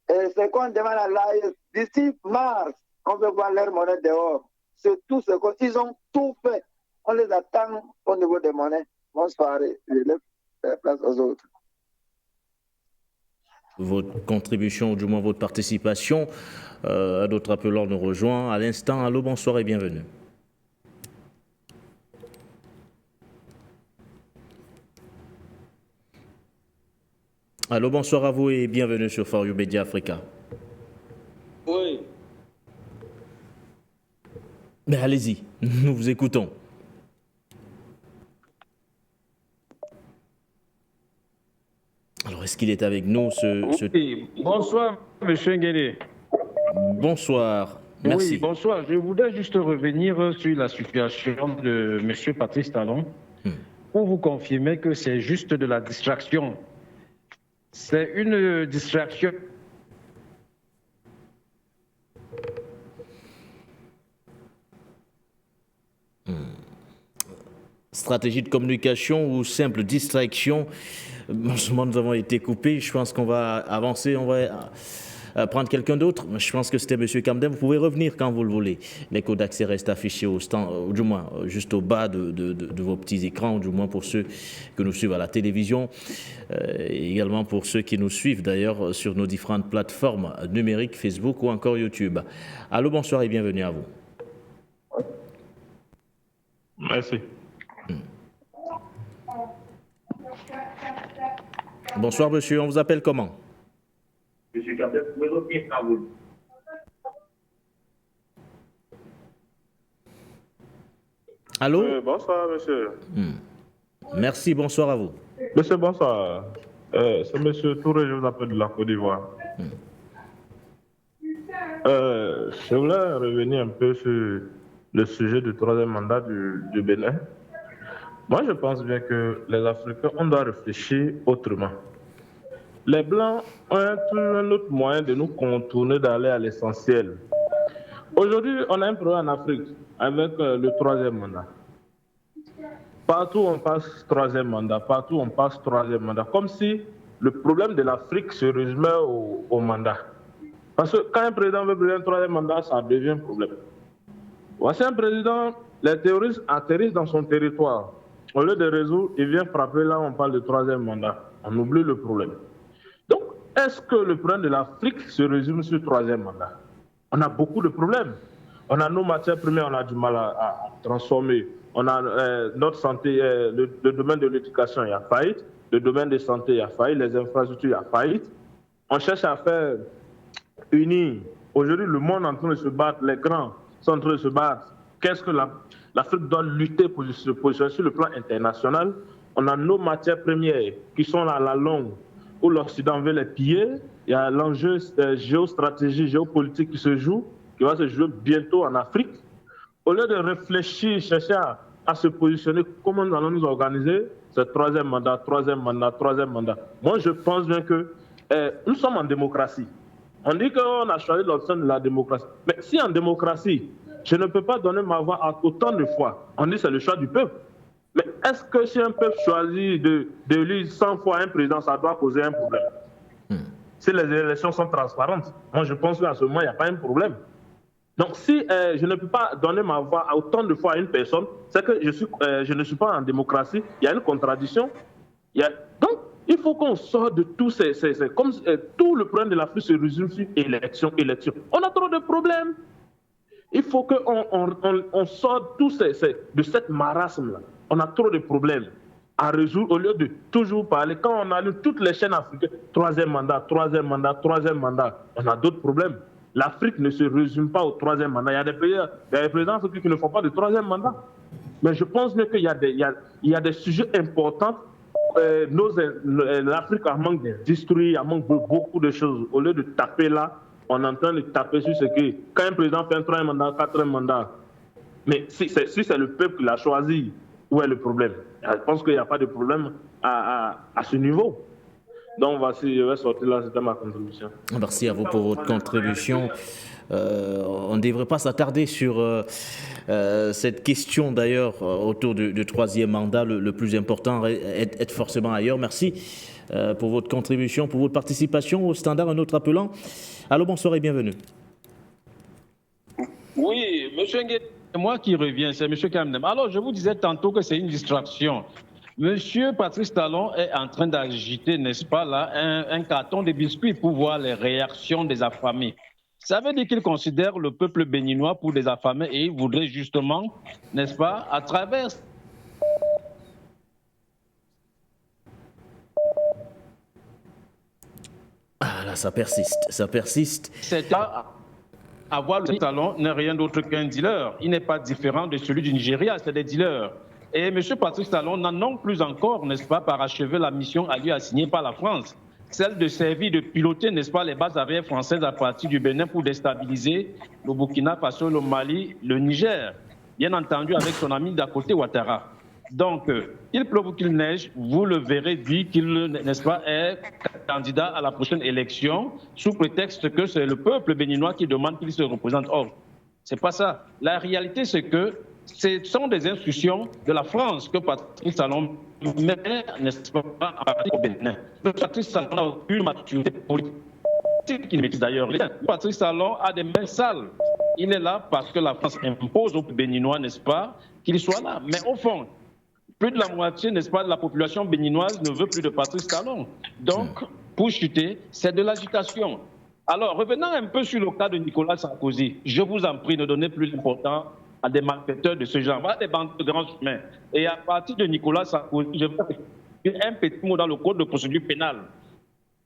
Et ce qu'on demande à l'AIS, d'ici mars, on veut voir leur monnaie dehors. C'est tout ce qu'ils ont tout fait. On les attend au niveau des monnaies. Bonsoir, je laisse la place aux autres. Votre contribution, ou du moins votre participation, d'autres appelants nous rejoignent à l'instant. Allô, bonsoir et bienvenue. Allô, bonsoir à vous et bienvenue sur For You Media Africa. Oui. Mais allez-y, nous vous écoutons. Alors, est-ce qu'il est avec nous Oui, bonsoir, M. Nguéné. Bonsoir, merci. Oui, bonsoir. Je voudrais juste revenir sur la situation de M. Patrice Talon pour vous confirmer que c'est juste de la distraction. C'est une distraction. Stratégie de communication ou simple distraction. En ce moment, nous avons été coupés. Je pense qu'on va avancer. On va prendre quelqu'un d'autre. Je pense que c'était M. Kamdem. Vous pouvez revenir quand vous le voulez. Les codes d'accès restent affichés au stand, ou du moins juste au bas de vos petits écrans, ou du moins pour ceux que nous suivent à la télévision, et également pour ceux qui nous suivent d'ailleurs sur nos différentes plateformes numériques, Facebook ou encore YouTube. Allô, bonsoir et bienvenue à vous. Merci. Bonsoir monsieur, on vous appelle comment? Monsieur Kamdem, vous pouvez revenir quand vous. Allô? Bonsoir monsieur. Merci, bonsoir à vous. Monsieur, bonsoir. C'est monsieur Touré, je vous appelle de la Côte d'Ivoire. Je voulais revenir un peu sur le sujet du troisième mandat du Bénin. Moi, je pense bien que les Africains, on doit réfléchir autrement. Les Blancs ont un autre moyen de nous contourner, d'aller à l'essentiel. Aujourd'hui, on a un problème en Afrique avec le troisième mandat. Partout, on passe troisième mandat. Partout, on passe troisième mandat. Comme si le problème de l'Afrique se résumait au mandat. Parce que quand un président veut brûler un troisième mandat, ça devient un problème. Voici un président, les terroristes atterrissent dans son territoire. Au lieu de résoudre, il vient frapper là où on parle de troisième mandat. On oublie le problème. Donc, est-ce que le problème de l'Afrique se résume sur le troisième mandat? On a beaucoup de problèmes. On a nos matières premières, on a du mal à transformer. On a notre santé, le domaine de l'éducation, il y a faillite. Le domaine de santé, il y a faillite. Les infrastructures, il y a faillite. On cherche à faire unir. Aujourd'hui, le monde est en train de se battre. Les grands sont en train de se battre. Qu'est-ce que l'Afrique doit lutter pour se positionner sur le plan international? On a nos matières premières qui sont à la longue, où l'Occident veut les piller. Il y a l'enjeu géostratégie, géopolitique qui se joue, qui va se jouer bientôt en Afrique. Au lieu de réfléchir, chercher à se positionner, comment nous allons nous organiser, c'est troisième mandat. Moi, je pense bien que nous sommes en démocratie. On dit qu'on a choisi l'option de la démocratie. Mais si en démocratie, je ne peux pas donner ma voix à autant de fois, on dit que c'est le choix du peuple. Mais est-ce que si un peuple choisit d'élire 100 fois un président, ça doit poser un problème? Si les élections sont transparentes, moi je pense qu'à ce moment, il n'y a pas un problème. Donc si je ne peux pas donner ma voix à autant de fois à une personne, c'est que je ne suis pas en démocratie, il y a une contradiction. Donc il faut qu'on sorte de tous comme tout le problème de l'Afrique se résume sur élection. On a trop de problèmes. Il faut qu'on sorte de cette marasme-là. On a trop de problèmes à résoudre au lieu de toujours parler. Quand on a lu toutes les chaînes africaines, troisième mandat, on a d'autres problèmes. L'Afrique ne se résume pas au troisième mandat. Il y a des présidents africains qui ne font pas de troisième mandat. Mais je pense qu'il y a des sujets importants. L'Afrique a manque d'industrie, a manque de beaucoup de choses. Au lieu de taper là, on est en train de taper sur ce que quand un président fait un troisième mandat, quatrième mandat. Mais si c'est le peuple qui l'a choisi, où est le problème? Je pense qu'il n'y a pas de problème à ce niveau. Donc voici, je vais sortir là, c'était ma contribution. Merci à vous pour votre contribution. On ne devrait pas s'attarder sur cette question d'ailleurs autour du troisième mandat. Le plus important est forcément ailleurs. Merci pour votre contribution, pour votre participation au standard. Un autre appelant. Allô, bonsoir et bienvenue. Oui, monsieur Nguyen, c'est moi qui reviens, c'est monsieur Kamdem. Alors, je vous disais tantôt que c'est une distraction. Monsieur Patrice Talon est en train d'agiter, n'est-ce pas, là, un carton de biscuits pour voir les réactions des affamés. Ça veut dire qu'il considère le peuple béninois pour des affamés et il voudrait justement, n'est-ce pas, à travers... Ah là, ça persiste. C'est avoir le Talon n'est rien d'autre qu'un dealer. Il n'est pas différent de celui du Nigeria, c'est des dealers. Et M. Patrice Talon n'a non plus encore, n'est-ce pas, parachevé la mission à lui assignée par la France, celle de servir, de piloter, n'est-ce pas, les bases arrières françaises à partir du Bénin pour déstabiliser le Burkina Faso, le Mali, le Niger, bien entendu avec son ami d'à côté Ouattara. Donc, il pleuve ou qu'il neige, vous le verrez dit qu'il, n'est-ce pas, est candidat à la prochaine élection sous prétexte que c'est le peuple béninois qui demande qu'il se représente. Or, c'est pas ça. La réalité, c'est que ce sont des instructions de la France que Patrice Talon met, n'est-ce pas, à partir au Bénin. Patrice Talon n'a aucune maturité politique, il maîtrise d'ailleurs rien. Patrice Talon a des mains sales. Il est là parce que la France impose aux Béninois, n'est-ce pas, qu'il soit là. Mais au fond, plus de la moitié, n'est-ce pas, de la population béninoise ne veut plus de Patrice Talon. Donc, pour chuter, c'est de l'agitation. Alors, revenons un peu sur le cas de Nicolas Sarkozy. Je vous en prie, ne donnez plus l'importance à des malfaiteurs de ce genre, voilà des bandes de grands chemins. Et à partir de Nicolas Sarkozy, je vais faire un petit mot dans le code de procédure pénale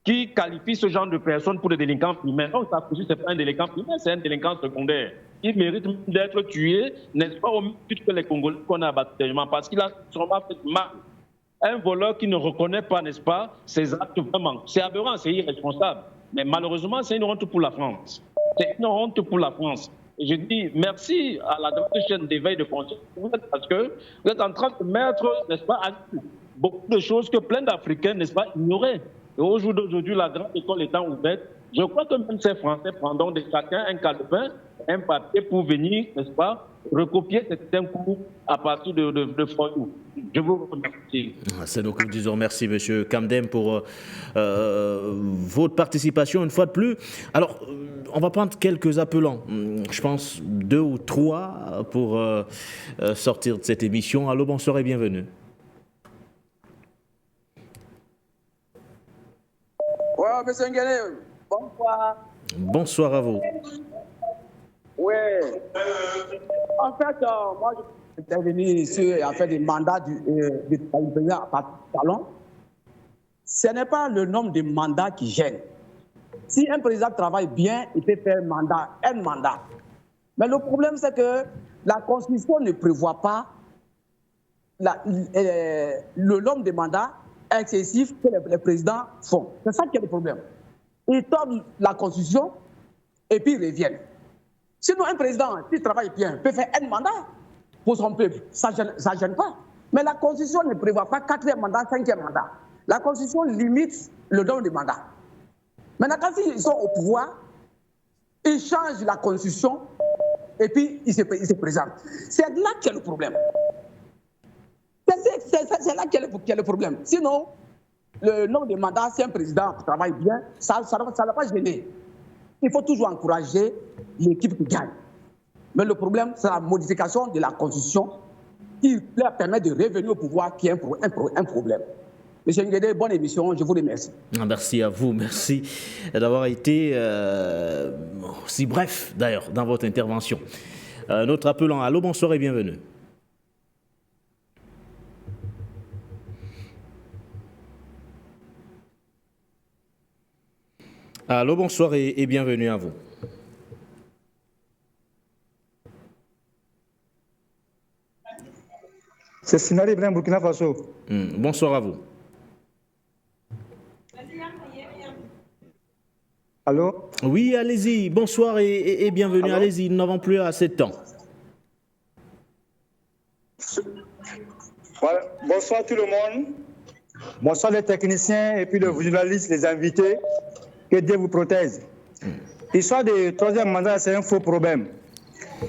qui qualifie ce genre de personnes pour des délinquants primaires. Donc Sarkozy, ce n'est pas un délinquant primaire, c'est un délinquant secondaire. Il mérite d'être tué, n'est-ce pas, au même titre que les Congolais qu'on a abattus, parce qu'il a sûrement fait mal. Un voleur qui ne reconnaît pas, n'est-ce pas, ses actes vraiment. C'est aberrant, c'est irresponsable. Mais malheureusement, c'est une honte pour la France. C'est une honte pour la France. Je dis merci à la grande chaîne d'éveil de conscience parce que vous êtes en train de mettre, n'est-ce pas, beaucoup de choses que plein d'Africains, n'est-ce pas, ignoraient. Et au jour d'aujourd'hui, la grande école étant ouverte, je crois que même ces Français prendront de chacun un calepin, un papier pour venir, n'est-ce pas, recopier certains cours à partir de Froidou. Je vous remercie. C'est nous que nous disons merci, M. Kamdem, pour votre participation une fois de plus. Alors, on va prendre quelques appelants, je pense 2 ou 3 pour sortir de cette émission. Allô, bonsoir et bienvenue. Ouais, M. Nguyen, bonsoir. Bonsoir à vous. Oui. En fait, moi, je suis venu sur en fait, des mandats du président Talon. Ce n'est pas le nombre de mandats qui gêne. Si un président travaille bien, il peut faire un mandat. Mais le problème, c'est que la Constitution ne prévoit pas le nombre de mandats excessifs que les présidents font. C'est ça qui est le problème. Ils tombent la Constitution et puis ils reviennent. Sinon, un président, s'il travaille bien, peut faire un mandat pour son peuple. Ça ne gêne pas. Mais la Constitution ne prévoit pas 4e mandat, 5e mandat. La Constitution limite le nombre de mandats. Maintenant, quand ils sont au pouvoir, ils changent la Constitution et puis ils se présentent. C'est là qu'il y a le problème. C'est là qu'il y a le problème. Sinon, le nombre de mandats, si un président travaille bien, ça ne va pas gêner. Il faut toujours encourager l'équipe qui gagne. Mais le problème, c'est la modification de la Constitution qui leur permet de revenir au pouvoir, qui est un problème. Monsieur Nguédé, bonne émission, je vous remercie. Merci à vous, merci d'avoir été si bref d'ailleurs dans votre intervention. Notre appelant, allô, bonsoir et bienvenue. Allô, bonsoir et bienvenue à vous. C'est Sinari Ibrahim, Burkina Faso. Bonsoir à vous. Allô? Oui, allez-y. Bonsoir et bienvenue. Allez-y, nous n'avons plus assez de temps. Voilà. Bonsoir tout le monde. Bonsoir les techniciens et puis les journalistes, les invités. Que Dieu vous protège. L'histoire du 3e mandat, c'est un faux problème.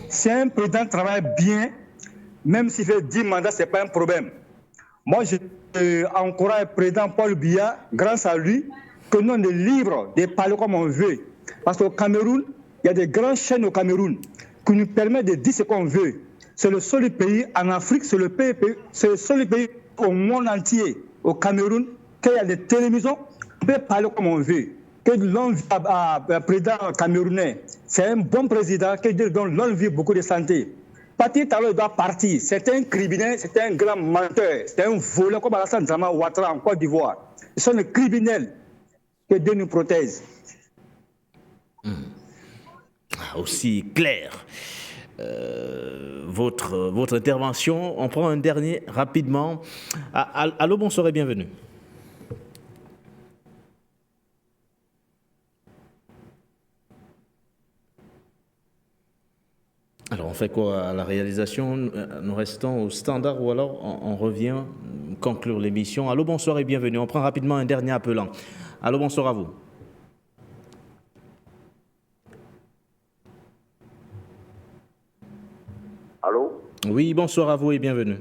Si un président travaille bien, même s'il fait 10 mandats, ce n'est pas un problème. Moi, je encourage le président Paul Biya, grâce à lui, que nous on est libre de parler comme on veut. Parce qu'au Cameroun, il y a des grandes chaînes au Cameroun qui nous permettent de dire ce qu'on veut. C'est le seul pays en Afrique, c'est le seul pays au monde entier, au Cameroun, qu'il y a des télévisions, on peut parler comme on veut. Que l'on vit à président camerounais, c'est un bon président qui donne longue vie, beaucoup de santé. Patrice Talon doit partir. C'est un criminel, c'est un grand menteur, c'est un voleur comme Alassane Dramane Ouattara en Côte d'Ivoire. Ils sont des criminels. Que Dieu nous protège. Aussi clair. Votre intervention. On prend un dernier rapidement. Allô, bonsoir et bienvenue. Alors on fait quoi à la réalisation? Nous restons au standard ou alors on revient conclure l'émission. Allô, bonsoir et bienvenue. On prend rapidement un dernier appelant. Allô, bonsoir à vous. Allô? Oui, bonsoir à vous et bienvenue.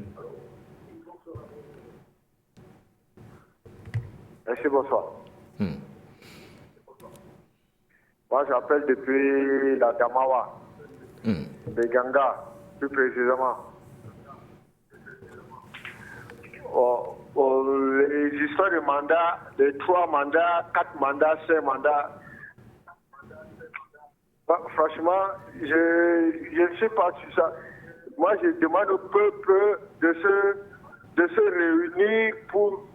Merci, bonsoir. Moi, j'appelle depuis la Damawa. De Ganga, plus précisément. Les histoires de mandats, de 3 mandats, 4 mandats, 5 mandats. Franchement, je ne sais pas sur ça. Moi, je demande au peuple de se réunir pour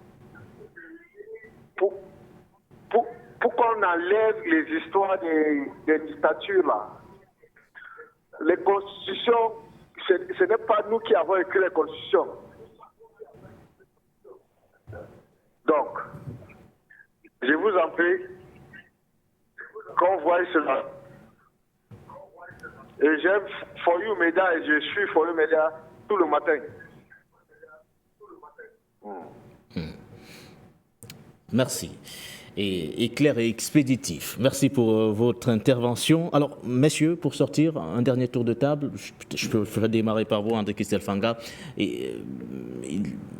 qu'on enlève les histoires des dictatures là. Les constitutions, ce n'est pas nous qui avons écrit les constitutions. Donc, je vous en prie, qu'on voie cela. Et j'aime For You Media et je suis For You Media tout le matin. Merci. Et clair et expéditif. Merci pour votre intervention. Alors, messieurs, pour sortir, un dernier tour de table. Je ferai démarrer par vous, André Christel Fanga. Et,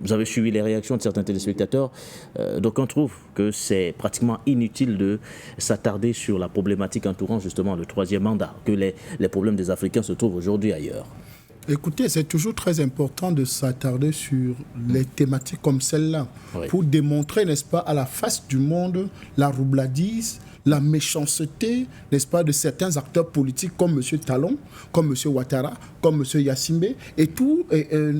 vous avez suivi les réactions de certains téléspectateurs. Donc, on trouve que c'est pratiquement inutile de s'attarder sur la problématique entourant justement le 3e mandat, que les problèmes des Africains se trouvent aujourd'hui ailleurs. Écoutez, c'est toujours très important de s'attarder sur les thématiques comme celle-là, pour démontrer, n'est-ce pas, à la face du monde, la roubladise, la méchanceté, n'est-ce pas, de certains acteurs politiques comme M. Talon, comme M. Ouattara, comme M. Yassimbe, et tout,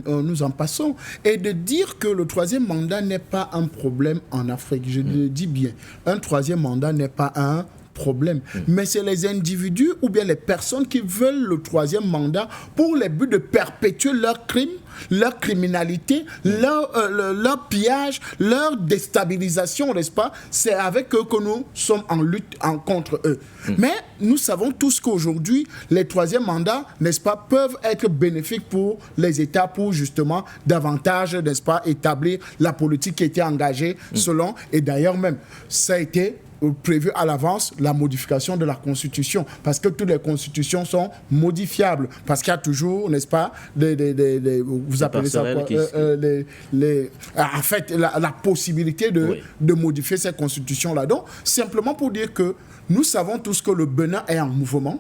nous en passons. Et de dire que le 3e mandat n'est pas un problème en Afrique, je le dis bien, un 3e mandat n'est pas un problème. Mais c'est les individus ou bien les personnes qui veulent le troisième mandat pour le but de perpétuer leurs crimes, leur criminalité, leur pillage, leur déstabilisation, n'est-ce pas? C'est avec eux que nous sommes en lutte contre eux. Mais nous savons tous qu'aujourd'hui, les troisièmes mandats, n'est-ce pas, peuvent être bénéfiques pour les États pour justement davantage, n'est-ce pas, établir la politique qui était engagée selon, et d'ailleurs même, ça a été prévu à l'avance la modification de la Constitution, parce que toutes les constitutions sont modifiables, parce qu'il y a toujours, n'est-ce pas, vous appelez ça quoi, en fait, la possibilité de modifier ces constitutions-là. Donc, simplement pour dire que nous savons tous que le Bénin est en mouvement,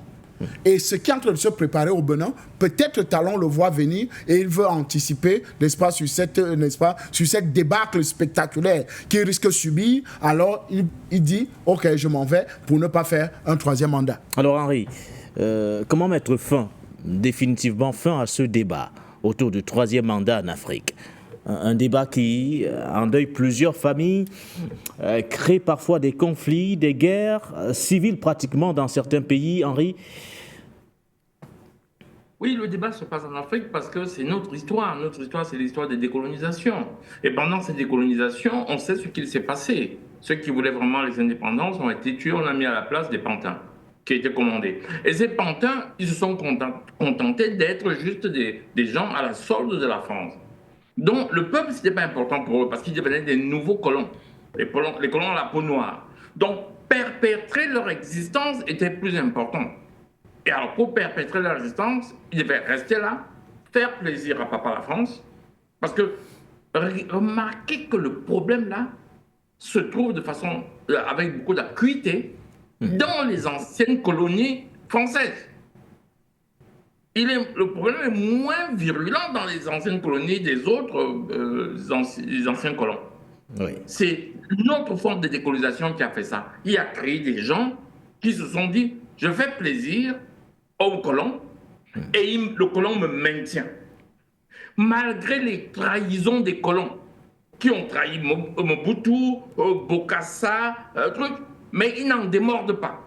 et ce qui est en train de se préparer au Bénin, peut-être Talon le voit venir et il veut anticiper, n'est-ce pas, sur cette débâcle spectaculaire qu'il risque de subir. Alors il dit, ok, je m'en vais pour ne pas faire un troisième mandat. Alors Henri, comment mettre définitivement fin à ce débat autour du troisième mandat en Afrique? Un débat qui endeuille plusieurs familles, crée parfois des conflits, des guerres civiles pratiquement dans certains pays. Henri? Oui, le débat se passe en Afrique parce que c'est notre histoire. Notre histoire, c'est l'histoire des décolonisations. Et pendant ces décolonisations, on sait ce qu'il s'est passé. Ceux qui voulaient vraiment les indépendances ont été tués, on a mis à la place des pantins qui étaient commandés. Et ces pantins, ils se sont contentés d'être juste des gens à la solde de la France. Donc, le peuple, ce n'était pas important pour eux parce qu'ils devenaient des nouveaux colons. Les colons à la peau noire. Donc, perpétrer leur existence était plus important. Et alors, pour perpétrer leur existence, ils devaient rester là, faire plaisir à papa la France. Parce que, remarquez que le problème là se trouve de façon, avec beaucoup d'acuité, dans les anciennes colonies françaises. Le problème est moins virulent dans les anciennes colonies des autres les anciens colons. Oui. C'est une autre forme de décolonisation qui a fait ça. Il a créé des gens qui se sont dit, je fais plaisir aux colons et le colon me maintient. Malgré les trahisons des colons qui ont trahi Mobutu, Bokassa, mais ils n'en démordent pas.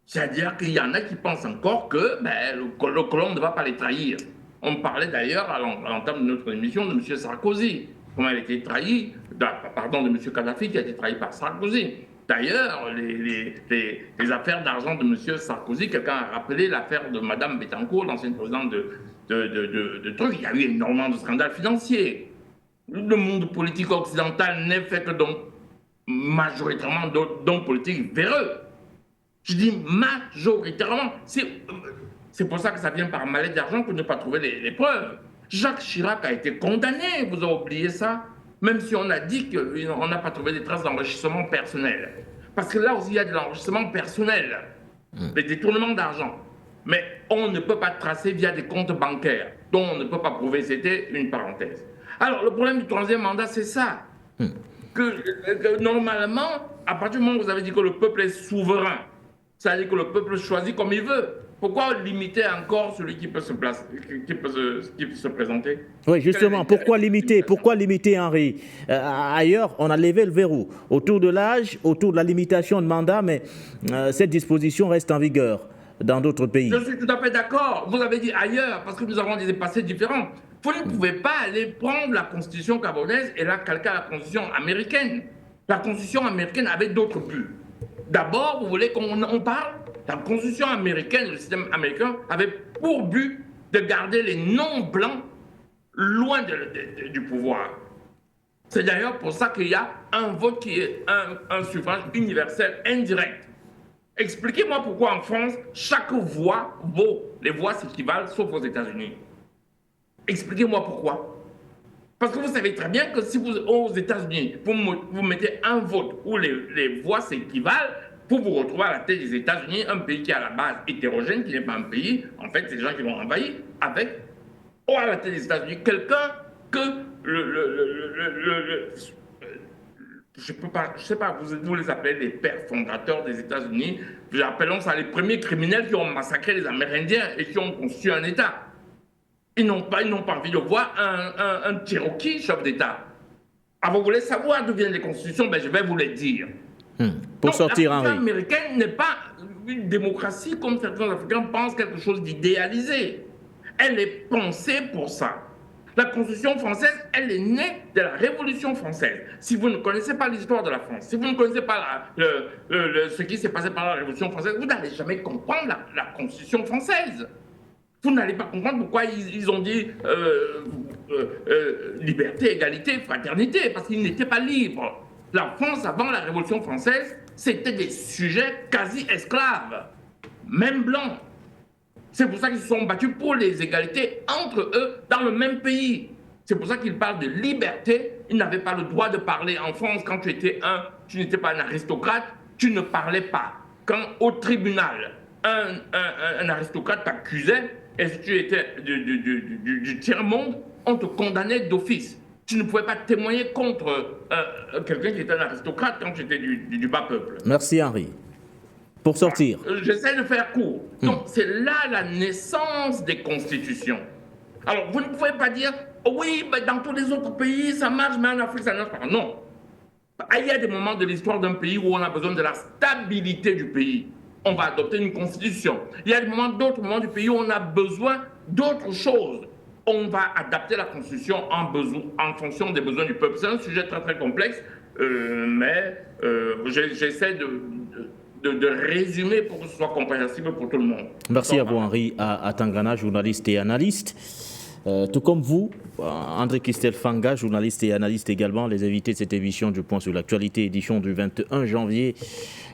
C'est-à-dire qu'il y en a qui pensent encore que le colon ne va pas les trahir. On parlait d'ailleurs à l'entame de notre émission de M. Sarkozy, comment il a été trahi, de M. Kadhafi qui a été trahi par Sarkozy. D'ailleurs, les affaires d'argent de M. Sarkozy, quelqu'un a rappelé l'affaire de Mme Bettencourt, l'ancienne présidente de trucs. Il y a eu énormément de scandales financiers. Le monde politique occidental n'est fait que donc majoritairement d'hommes politiques véreux. Je dis majoritairement. C'est pour ça que ça vient par mallette d'argent pour ne pas trouver les preuves. Jacques Chirac a été condamné, vous avez oublié ça, même si on a dit qu'on n'a pas trouvé des traces d'enrichissement personnel. Parce que là aussi, il y a de l'enrichissement personnel, des détournements d'argent. Mais on ne peut pas tracer via des comptes bancaires, dont on ne peut pas prouver, c'était une parenthèse. Alors, le problème du troisième mandat, c'est ça. Que normalement, à partir du moment où vous avez dit que le peuple est souverain, ça veut dire que le peuple choisit comme il veut. Pourquoi limiter encore celui qui peut se présenter? Oui, justement, pourquoi limiter, Henri? Ailleurs, on a levé le verrou. Autour de l'âge, autour de la limitation de mandat, mais cette disposition reste en vigueur dans d'autres pays. Je suis tout à fait d'accord. Vous avez dit ailleurs, parce que nous avons des passés différents. Vous ne pouvez pas aller prendre la constitution gabonaise et la calquer à la constitution américaine. La constitution américaine avait d'autres buts. D'abord, vous voulez qu'on parle? La constitution américaine, le système américain, avait pour but de garder les non-blancs loin du pouvoir. C'est d'ailleurs pour ça qu'il y a un vote qui est un suffrage universel indirect. Expliquez-moi pourquoi en France, chaque voix vaut, les voix s'équivalent, sauf aux États-Unis. Expliquez-moi pourquoi. Parce que vous savez très bien que si aux États-Unis, vous mettez un vote où les voix s'équivalent, pour vous retrouver à la tête des États-Unis, un pays qui est à la base hétérogène, qui n'est pas un pays, en fait, c'est des gens qui l'ont envahi, avec, ou à la tête des États-Unis, quelqu'un que je sais pas, vous les appelez les pères fondateurs des États-Unis, appelons ça les premiers criminels qui ont massacré les Amérindiens et qui ont conçu un État. Ils n'ont pas envie de voir un Cherokee chef d'État. Ah, vous voulez savoir d'où viennent les constitutions? Ben, je vais vous les dire. Pour sortir, la Henri. américaine n'est pas une démocratie comme certains Africains pensent quelque chose d'idéalisé. Elle est pensée pour ça. La Constitution française, elle est née de la Révolution française. Si vous ne connaissez pas l'histoire de la France, si vous ne connaissez pas ce qui s'est passé pendant la Révolution française, vous n'allez jamais comprendre la Constitution française. Vous n'allez pas comprendre pourquoi ils ont dit liberté, égalité, fraternité, parce qu'ils n'étaient pas libres. La France, avant la Révolution française, c'était des sujets quasi esclaves, même blancs. C'est pour ça qu'ils se sont battus pour les égalités entre eux dans le même pays. C'est pour ça qu'ils parlent de liberté. Ils n'avaient pas le droit de parler en France quand tu n'étais pas un aristocrate, tu ne parlais pas. Quand au tribunal, un aristocrate t'accusait, et si tu étais du tiers-monde, on te condamnait d'office. Tu ne pouvais pas témoigner contre quelqu'un qui était un aristocrate quand tu étais du bas peuple. Merci Henri. Pour sortir. J'essaie de faire court. Donc, c'est là la naissance des constitutions. Alors, vous ne pouvez pas dire, oui, mais dans tous les autres pays, ça marche, mais en Afrique, ça ne marche pas. Non. Il y a des moments de l'histoire d'un pays où on a besoin de la stabilité du pays. On va adopter une constitution. Il y a d'autres moments du pays où on a besoin d'autres choses. On va adapter la constitution en fonction des besoins du peuple. C'est un sujet très, très complexe, mais j'essaie de résumer pour que ce soit compréhensible pour tout le monde. Merci à vous, Henri Atangana, journaliste et analyste. Tout comme vous, André Christelle Fanga, journaliste et analyste également, les invités de cette émission du Point sur l'actualité, édition du 21 janvier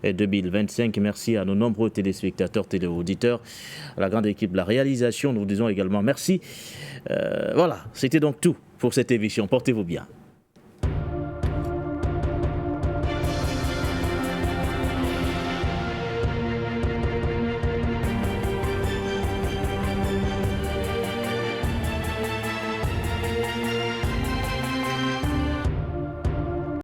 2025. Merci à nos nombreux téléspectateurs, téléauditeurs, à la grande équipe de la réalisation. Nous vous disons également merci. Voilà, c'était donc tout pour cette émission. Portez-vous bien.